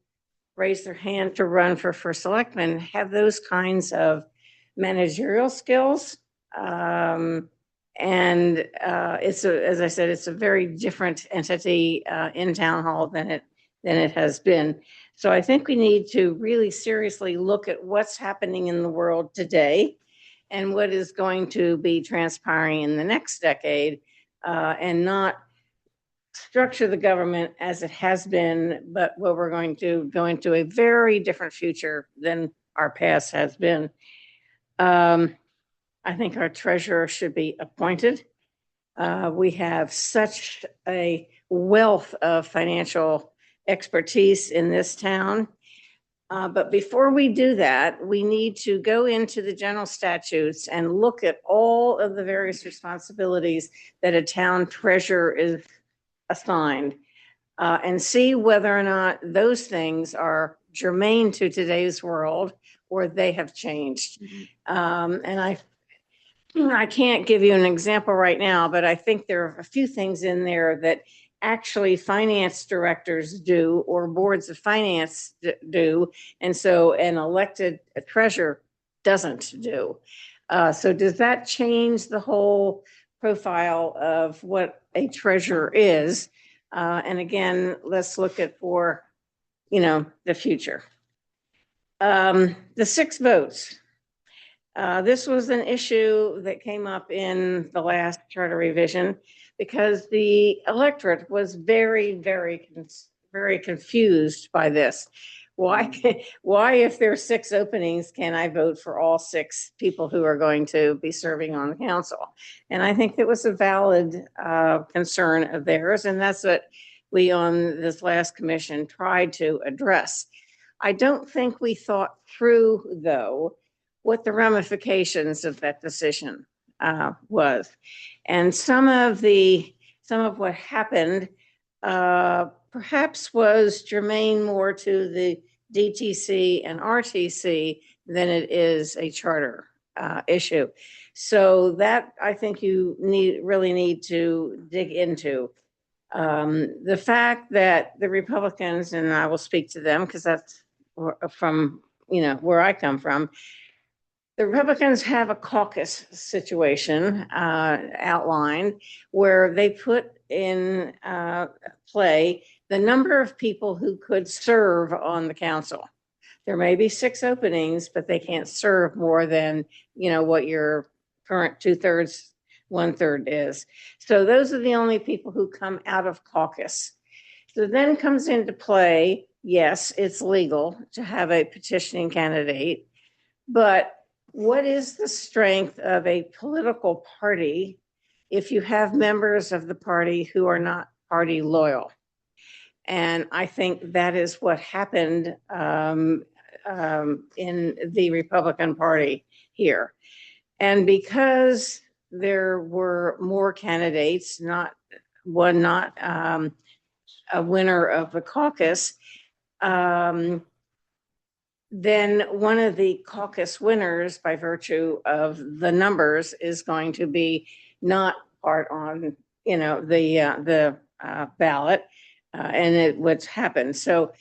raise their hand to run for first selectman have those kinds of managerial skills. As I said, it's a very different entity in town hall than it has been. So I think we need to really seriously look at what's happening in the world today and what is going to be transpiring in the next decade, and not structure the government as it has been, but what we're going to go into a very different future than our past has been. I think our treasurer should be appointed. We have such a wealth of financial expertise in this town. But before we do that, we need to go into the general statutes and look at all of the various responsibilities that a town treasurer is assigned, and see whether or not those things are germane to today's world or they have changed. And I can't give you an example right now, but I think there are a few things in there that actually finance directors do or boards of finance do. And so an elected treasurer doesn't do. So does that change the whole profile of what a treasurer is? And again, let's look at for, the future. The 6 votes. This was an issue that came up in the last charter revision because the electorate was very confused by this. Why, if there are 6 openings, can I vote for all 6 people who are going to be serving on the council? And I think it was a valid concern of theirs, and that's what we on this last commission tried to address. I don't think we thought through, though, what the ramifications of that decision was. And some of what happened perhaps was germane more to the DTC and RTC than it is a charter issue. So that I think you really need to dig into. The fact that the Republicans, and I will speak to them because that's from where I come from, the Republicans have a caucus situation outlined where they put in play the number of people who could serve on the council. There may be 6 openings, but they can't serve more than, what your current 2/3, 1/3 is. So those are the only people who come out of caucus. So then comes into play, yes, it's legal to have a petitioning candidate, But what is the strength of a political party if you have members of the party who are not party loyal? And I think that is what happened in the Republican Party here. And because there were more candidates, not a winner of the caucus, then one of the caucus winners, by virtue of the numbers, is going to be not part on, the ballot, and what's happened. So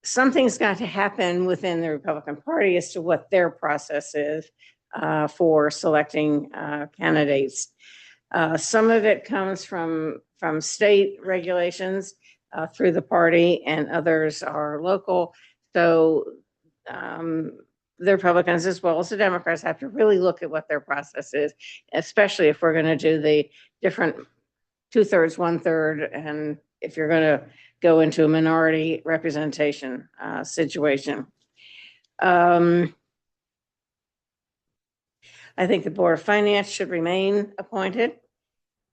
something's got to happen within the Republican Party as to what their process is for selecting candidates. Some of it comes from state regulations through the party, and others are local. So the Republicans as well as the Democrats have to really look at what their process is, especially if we're going to do the different 2/3, 1/3, and if you're going to go into a minority representation situation. I think the Board of Finance should remain appointed.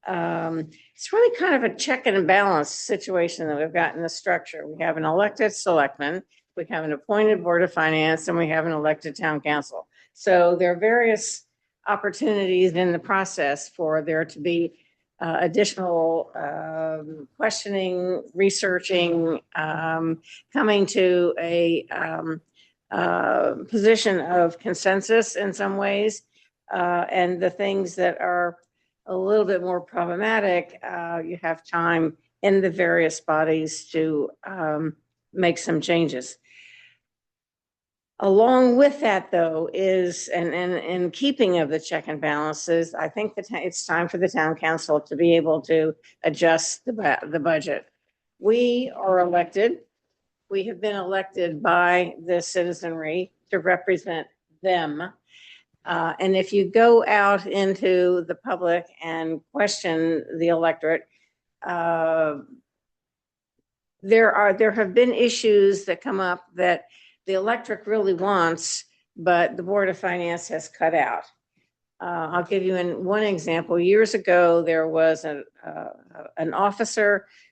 It's really kind of a check and balance situation that we've got in the structure. We have an elected selectman, we have an appointed Board of Finance, and we have an elected town council. So there are various opportunities in the process for there to be additional questioning, researching, coming to a position of consensus in some ways. And the things that are a little bit more problematic, you have time in the various bodies to make some changes. Along with that, though, is, and in keeping of the check and balances, I think that it's time for the town council to be able to adjust the budget. We are elected. We have been elected by the citizenry to represent them. And if you go out into the public and question the electorate, there have been issues that come up that the electorate really wants, but the Board of Finance has cut out. I'll give you one example. Years ago, there was an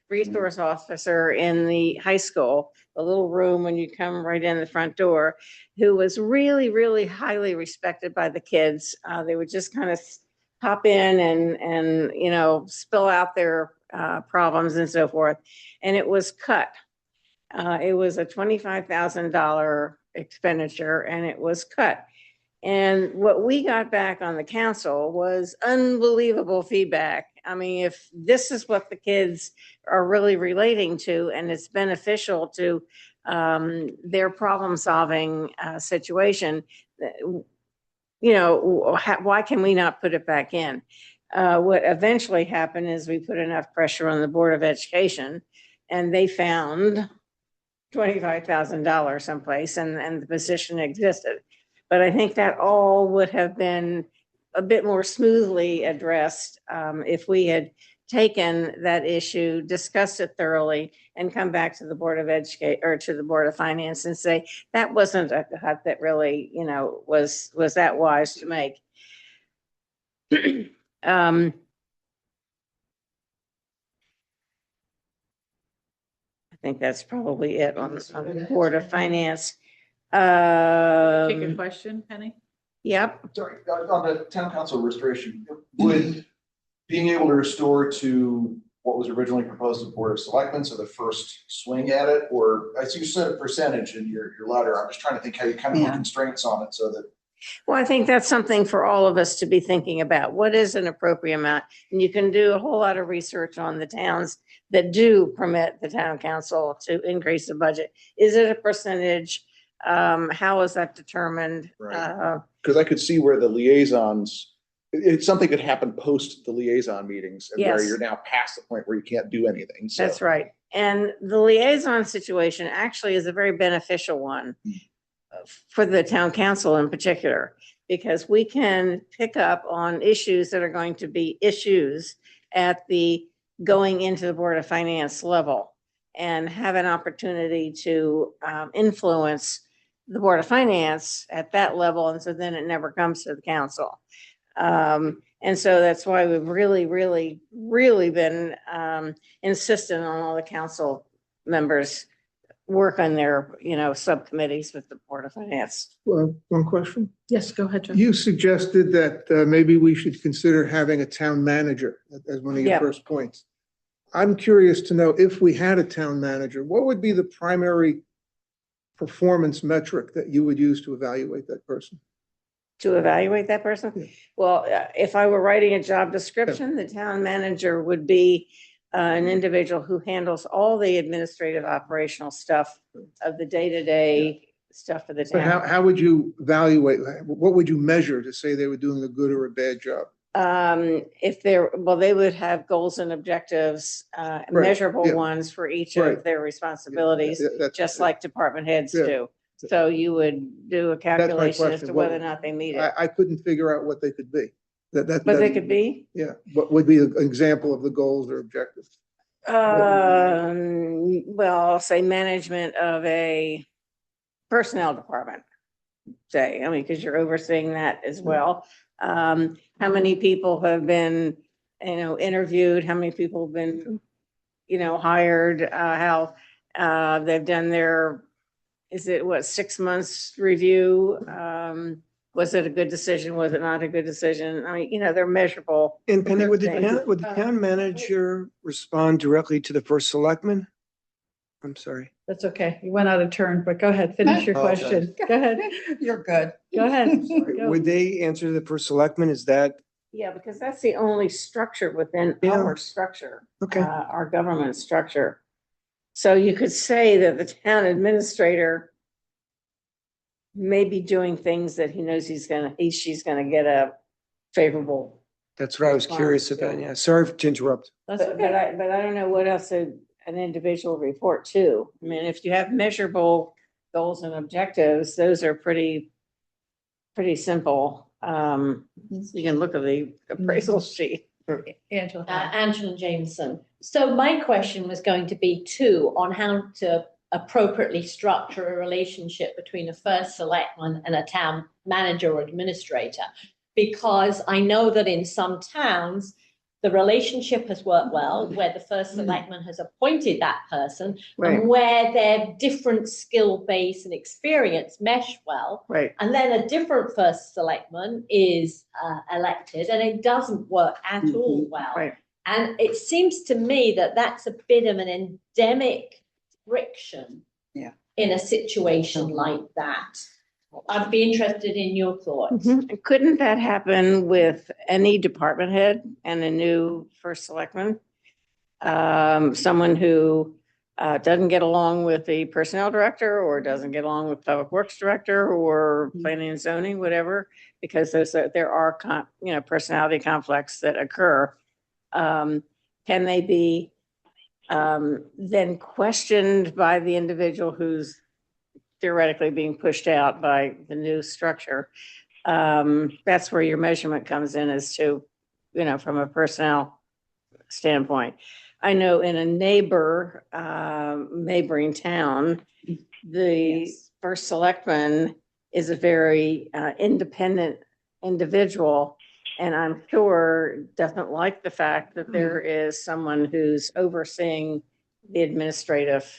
resource officer in the high school, the little room when you come right in the front door, who was really, really highly respected by the kids. They would just kind of hop in and spill out their problems and so forth. And it was cut. It was a $25,000 expenditure, and it was cut. And what we got back on the council was unbelievable feedback. I mean, if this is what the kids are really relating to, and it's beneficial to their problem-solving situation, why can we not put it back in? What eventually happened is we put enough pressure on the Board of Education, and they found $25,000 someplace, and the position existed. But I think that all would have been a bit more smoothly addressed if we had taken that issue, discussed it thoroughly, and come back to the Board of Education or to the Board of Finance and say that wasn't a cut that really, was that wise to make. I think that's probably it on the Board of Finance. Take a question, Penny? Yep. Sorry, on the town council restoration, would being able to restore to what was originally proposed to the Board of Selectmen, so the first swing at it, or I see you said a percentage in your letter. I'm just trying to think how you kind of put constraints on it so that. Well, I think that's something for all of us to be thinking about. What is an appropriate amount? And you can do a whole lot of research on the towns that do permit the town council to increase the budget. Is it a percentage? How is that determined? Right. Because I could see where the liaisons, it's something that happened post the liaison meetings, and where you're now past the point where you can't do anything. So. That's right. And the liaison situation actually is a very beneficial one for the town council in particular, because we can pick up on issues that are going to be issues at the going into the Board of Finance level and have an opportunity to influence the Board of Finance at that level, and so then it never comes to the council. And so that's why we've really, really, really been insistent on all the council members work on their, subcommittees with the Board of Finance. Well, one question. Yes, go ahead, John. You suggested that maybe we should consider having a town manager as one of your Yeah. first points. I'm curious to know, if we had a town manager, what would be the primary performance metric that you would use to evaluate that person? To evaluate that person? Yeah. Well, if I were writing a job description, the town manager would be an individual who handles all the administrative operational stuff of the day-to-day stuff of the But town. how would you evaluate, what would you measure to say they were doing a good or a bad job? They would have goals and objectives, measurable yeah. ones for each Right. of their responsibilities, Yeah, that's- just like department heads Yeah. do. So you would do a my calculation as question. to What- whether or not they meet it. I couldn't figure out what they could be. But they could be, Yeah, what would be an example of the goals or objectives? well, say management of a personnel department. Say, because you're overseeing that as well. How many people have been, interviewed? How many people have been, hired? How they've done their, 6 months review? Was it a good decision? Was it not a good decision? They're measurable. And Penny, would the things. town manager respond directly to the first selectman? I'm sorry. That's okay. You went out of turn, but go ahead, finish your Okay. question. Go ahead. You're good. Go ahead. Go. Would they answer the first selectman? Is that, Yeah, because that's the only structure within Yeah. our structure. okay, Our government structure. So you could say that the town administrator may be doing things that he knows she's gonna get a favorable. that's what I was curious about. Yeah, sorry to interrupt. That's But okay. I don't know what else an individual report to. If you have measurable goals and objectives, those are pretty simple. You can look at the appraisal sheet. Angela. Angela Jameson. So my question was going to be too, on how to appropriately structure a relationship between a first selectman and a town manager or administrator. Because I know that in some towns, the relationship has worked well, where the first selectman has appointed that person, Right. and where their different skill base and experience mesh well. Right. And then a different first selectman is elected, and it doesn't work at all well. Right. And it seems to me that that's a bit of an endemic friction in a situation like that. I'd be interested in your thoughts. Mhm. Couldn't that happen with any department head and a new first selectman? Someone who doesn't get along with the personnel director, or doesn't get along with public works director, or planning and zoning, whatever, because there are personality conflicts that occur. Can they be then questioned by the individual who's theoretically being pushed out by the new structure? That's where your measurement comes in, as to, from a personnel standpoint. I know in a neighboring town, the first selectman is a very independent individual, and I'm sure doesn't like the fact that there is someone who's overseeing the administrative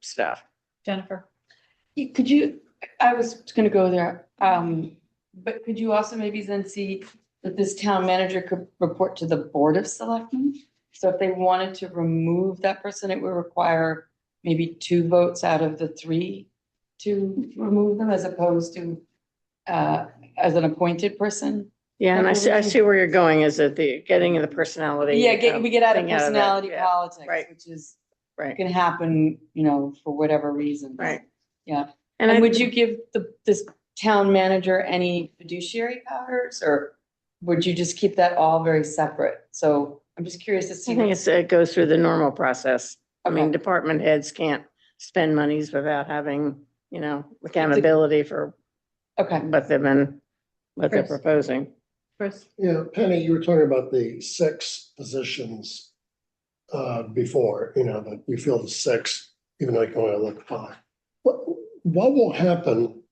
stuff. Jennifer. I was gonna go there, but could you also maybe then see that this town manager could report to the Board of Selectmen? So if they wanted to remove that person, it would require maybe 2 votes out of the 3 to remove them, as opposed to as an appointed person. Yeah, and I see where you're going, is that getting the personality. Yeah, we get out of thing out of it, personality yeah. politics, Right. which is Right. can happen, for whatever reason. Right. Yeah. And And would you give this town manager any fiduciary powers, or would you just keep that all very separate? So I'm just curious to see. I think it goes through the normal process. Okay. Department heads can't spend monies without having, accountability for Okay. what they're Chris. proposing. Chris. Yeah, Penny, you were talking about the 6 positions before, that you feel the 6, even though you can only look 5. What will happen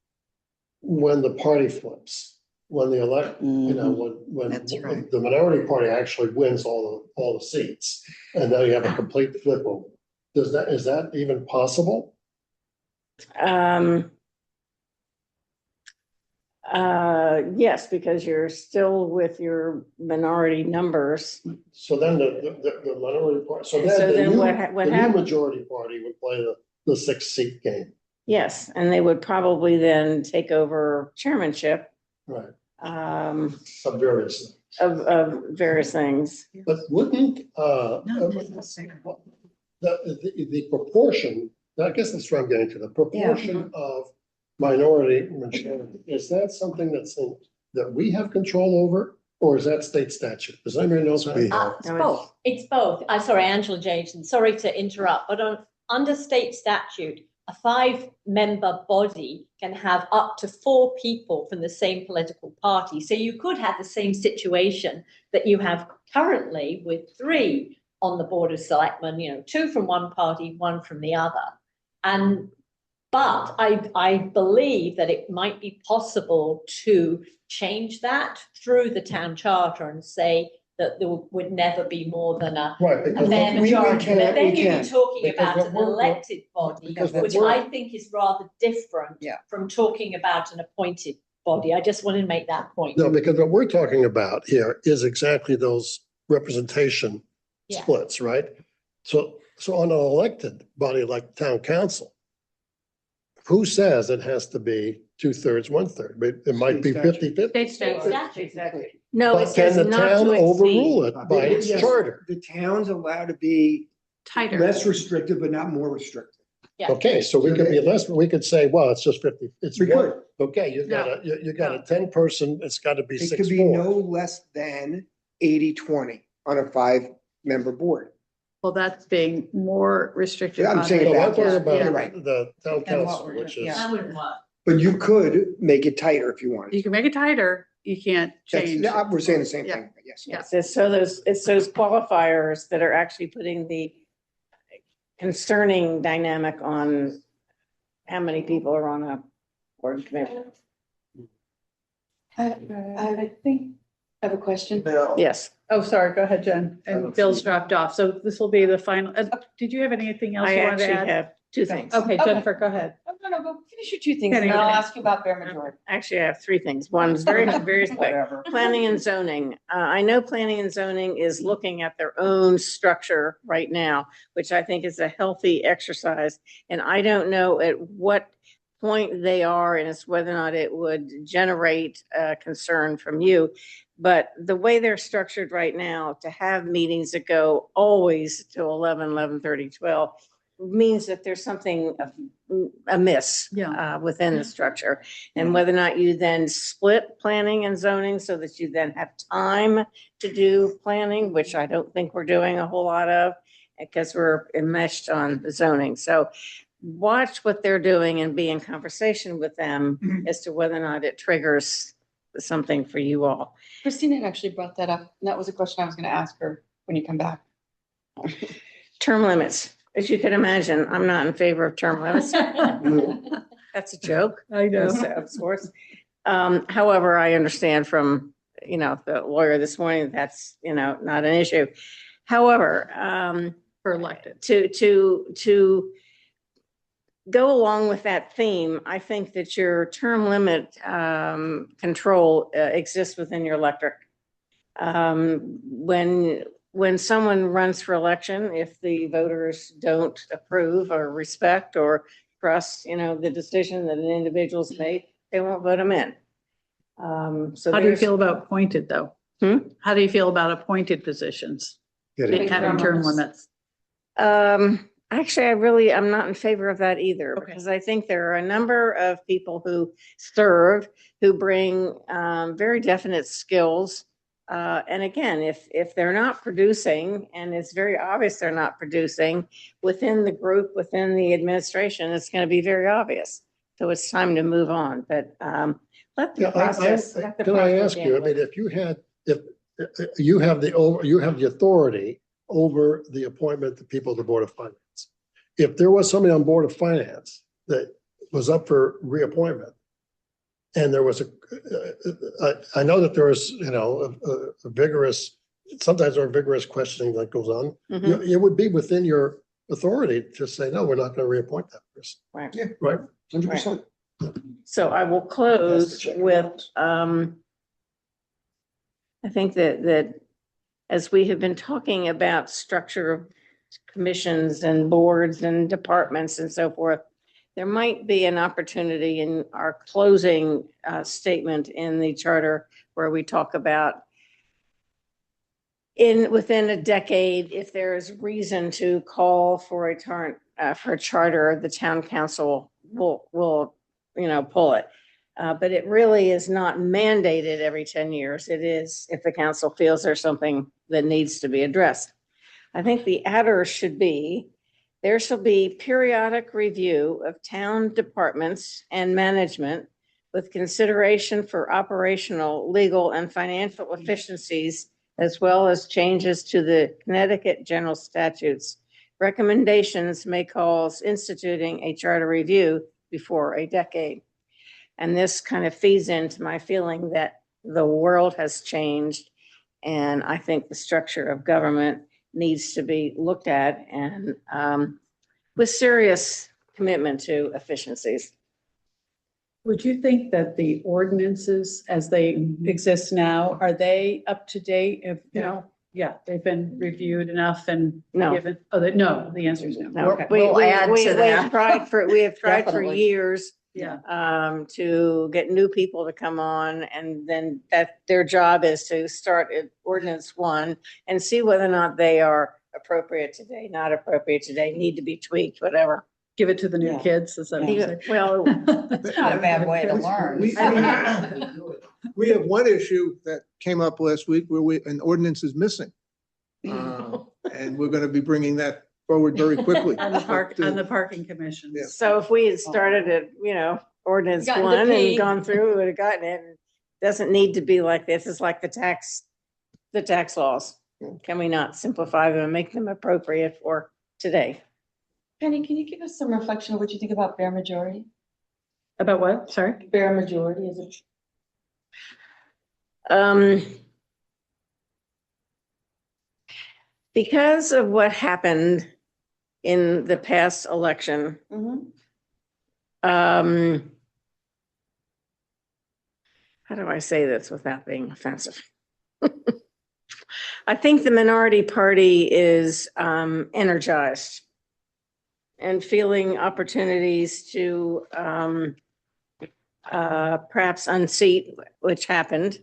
when the party flips, when the elect, you know, when That's right. the minority party actually wins all the seats, and now you have a complete flip over. Is that even possible? Yes, because you're still with your minority numbers. So then the minority party, so So then then what the new hap- majority party would play the 6-seat game. Yes, and they would probably then take over chairmanship, Right. um, Of various. of various things. But wouldn't, the proportion, I guess that's what I'm getting to, the proportion of minority majority, is that something that we have control over? Or is that state statute? Does anybody know? It's both. It's both. I'm sorry, Angela Jameson, sorry to interrupt, but under state statute, a 5-member body can have up to 4 people from the same political party. So you could have the same situation that you have currently with 3 on the Board of Selectmen, you know, 2 from one party, 1 from the other. But I believe that it might be possible to change that through the town charter and say that there would never be more than a Right, because bare majority. But then we you're can. talking Because about what an we're- elected body, because what which we're- I think is rather different from talking about an appointed body. I just wanted to make that point. No, because what we're talking about here is exactly those representation Yeah. splits, right? So on an elected body like town council, who says it has to be 2/3, 1/3? But it might be 50/50. State statute. Exactly. No, But it says can the not town to overrule exceed. it by its Yes, charter? The town's allowed to be Tighter. less restrictive, but not more restrictive. Yeah. Okay, so we could be less, we could say, well, it's just 50. It's We one. could. Okay, you got a 10-person, it's got to be It could be 6-4. no less than 80-20 on a 5-member board. Well, that's being more restrictive. I'm on saying the- So I'm backwards. talking about You're right. the town And what council, we're which doing, is. yeah. That wouldn't work. But you could make it tighter if you wanted. You can make it tighter, you can't change. We're saying the same Yeah. thing, but yes. Yeah. It's those qualifiers that are actually putting the concerning dynamic on how many people are on a board commission. I think, I have a question. Yes, Oh, sorry, go ahead, Jen. And Bill's dropped off, so this will be the final. Did you have anything else I you wanted to actually add? have 2 things. Okay, Jennifer, go ahead. No, go finish your 2 things, Penny, and I'll okay. ask you about bare majority. Actually, I have 3 things. One's very quick. Whatever. Planning and zoning. I know planning and zoning is looking at their own structure right now, which I think is a healthy exercise. And I don't know at what point they are and it's whether or not it would generate concern from you. But the way they're structured right now, to have meetings that go always to 11, 11:30, 12, means that there's something amiss within the structure. And whether or not you then split planning and zoning so that you then have time to do planning, which I don't think we're doing a whole lot of, because we're enmeshed on the zoning. So watch what they're doing and be in conversation with them as to whether or not it triggers something for you all. Christina had actually brought that up, and that was a question I was gonna ask her when you come back. Term limits. As you can imagine, I'm not in favor of term limits. That's a joke. I know. Of course. However, I understand from, the lawyer this morning, that's, not an issue. However, For elected. to go along with that theme, I think that your term limit control exists within your electric. When someone runs for election, if the voters don't approve or respect or trust, the decision that an individual's made, they won't vote them in. So How do you there's- feel about appointed, though? How do you feel about appointed positions? Getting- Having term limits? Actually, I'm not in favor of that either, because I think there are a number of people who serve, who bring very definite skills. And again, if they're not producing, and it's very obvious they're not producing within the group, within the administration, it's going to be very obvious. So it's time to move on, but let the Yeah, process. can I ask you, I mean, if you have the authority over the appointment of people to the Board of Finance. If there was somebody on Board of Finance that was up for reappointment, and there was I know that there was, a vigorous, sometimes there are vigorous questioning that goes on. Mhm. It would be within your authority to say, no, we're not going to reappoint that person. Right. Yeah, right, 100%. So I will close with, I think that as we have been talking about structure of commissions and boards and departments and so forth, there might be an opportunity in our closing statement in the charter where we talk about within a decade, if there is reason to call for a charter, the town council will pull it. But it really is not mandated every 10 years. It is if the council feels there's something that needs to be addressed. I think the adder should be, there shall be periodic review of town departments and management with consideration for operational, legal, and financial efficiencies, as well as changes to the Connecticut general statutes. Recommendations may cause instituting a charter review before a decade. And this kind of feeds into my feeling that the world has changed. And I think the structure of government needs to be looked at and with serious commitment to efficiencies. Would you think that the ordinances as they exist now, are they up to date? If, yeah, they've been reviewed enough and No. given, no, the answer is no. No, Okay. We'll add to we have that. we have tried for Definitely. years Yeah. to get new people to come on, and then that their job is to start at ordinance 1 and see whether or not they are appropriate today, not appropriate today, need to be tweaked, whatever. Give it to the new kids, is that what you're saying? Well, It's not a bad way to learn. We have one issue that came up last week where an ordinance is missing. And we're going to be bringing that forward very quickly. On the parking commission. Yeah. so if we had started at, ordinance Gotten the 1 and pig. gone through, we would have gotten it. It doesn't need to be like this. It's like the tax laws. Can we not simplify them and make them appropriate for today? Penny, can you give us some reflection of what you think about bare majority? About what? Sorry? Bare majority, is it? Because of what happened in the past election, how do I say this without being offensive? I think the minority party is energized and feeling opportunities to perhaps unseat, which happened,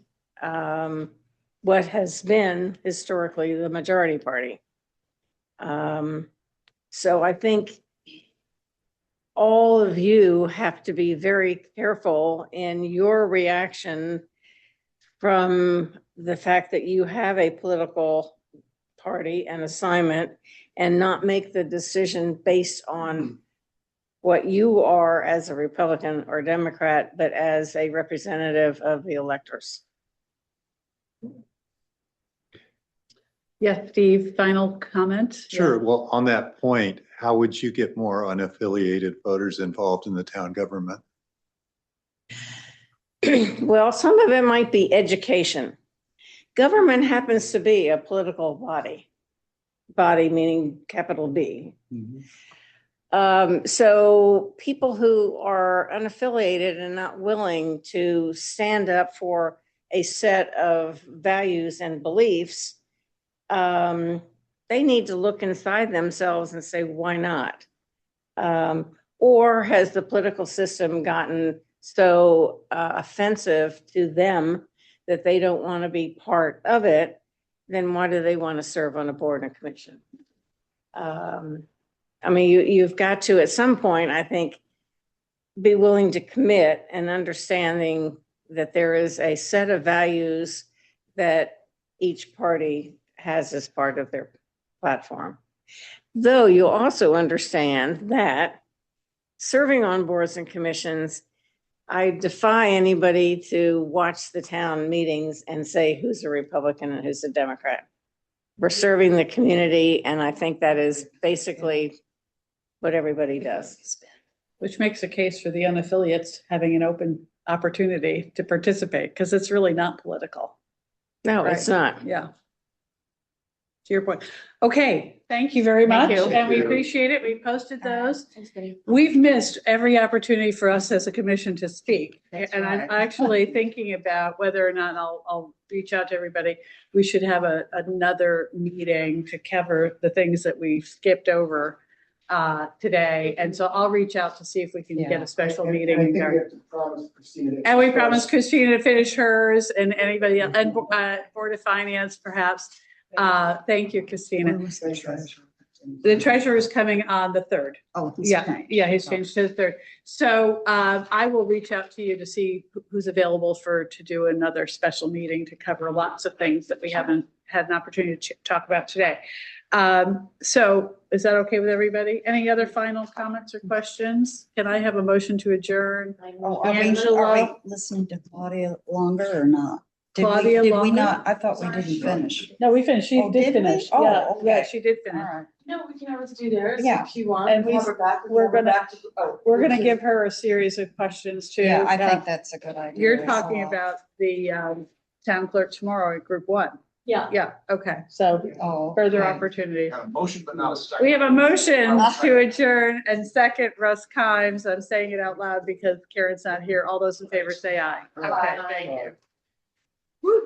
what has been historically the majority party. So I think all of you have to be very careful in your reaction from the fact that you have a political party and assignment and not make the decision based on what you are as a Republican or Democrat, but as a representative of the electors. Yeah, Steve, final comment? Sure. Well, on that point, how would you get more unaffiliated voters involved in the town government? Well, some of it might be education. Government happens to be a political body meaning capital B. So people who are unaffiliated and not willing to stand up for a set of values and beliefs, they need to look inside themselves and say, why not? Or has the political system gotten so offensive to them that they don't want to be part of it? Then why do they want to serve on a board and commission? I mean, you've got to, at some point, I think, be willing to commit and understanding that there is a set of values that each party has as part of their platform. Though you also understand that serving on boards and commissions, I defy anybody to watch the town meetings and say who's a Republican and who's a Democrat. We're serving the community, and I think that is basically what everybody does. Which makes a case for the unaffiliates having an open opportunity to participate, because it's really not political. No, it's not. Yeah. To your point. Okay, thank you very Thank much, you. and we appreciate it. We posted those. We've missed every opportunity for us as a commission to speak. And I'm actually thinking about whether or not I'll reach out to everybody. We should have another meeting to cover the things that we skipped over today. And so I'll reach out to see if we can get a special meeting. And we promised Christina to finish hers, and anybody else, and Board of Finance perhaps. Thank you, Christina. The treasurer is coming on the 3rd. Oh, Yeah, he's changed to the 3rd. So I will reach out to you to see who's available to do another special meeting to cover lots of things that we haven't had an opportunity to talk about today. So is that okay with everybody? Any other final comments or questions? Can I have a motion to adjourn? Are we Angela? listening to Claudia longer or not? Claudia Did we longer? not? I thought we didn't finish. No, we finished. She Oh, did did we? finish. Oh, Yeah, okay. yeah, she did All finish. right. No, we can always do theirs Yeah. if you want. And We have her back. We we're have her gonna- back to- We're gonna give her a series of questions too. Yeah, I think that's a good idea. You're talking about the town clerk tomorrow at Group 1. Yeah. Yeah, okay, so Oh, further okay. opportunity. Motion, but not a second. We have a motion to adjourn, and second, Russ Kimes. I'm saying it out loud because Karen's not here. All those in favor say aye. Okay, thank you. Woo.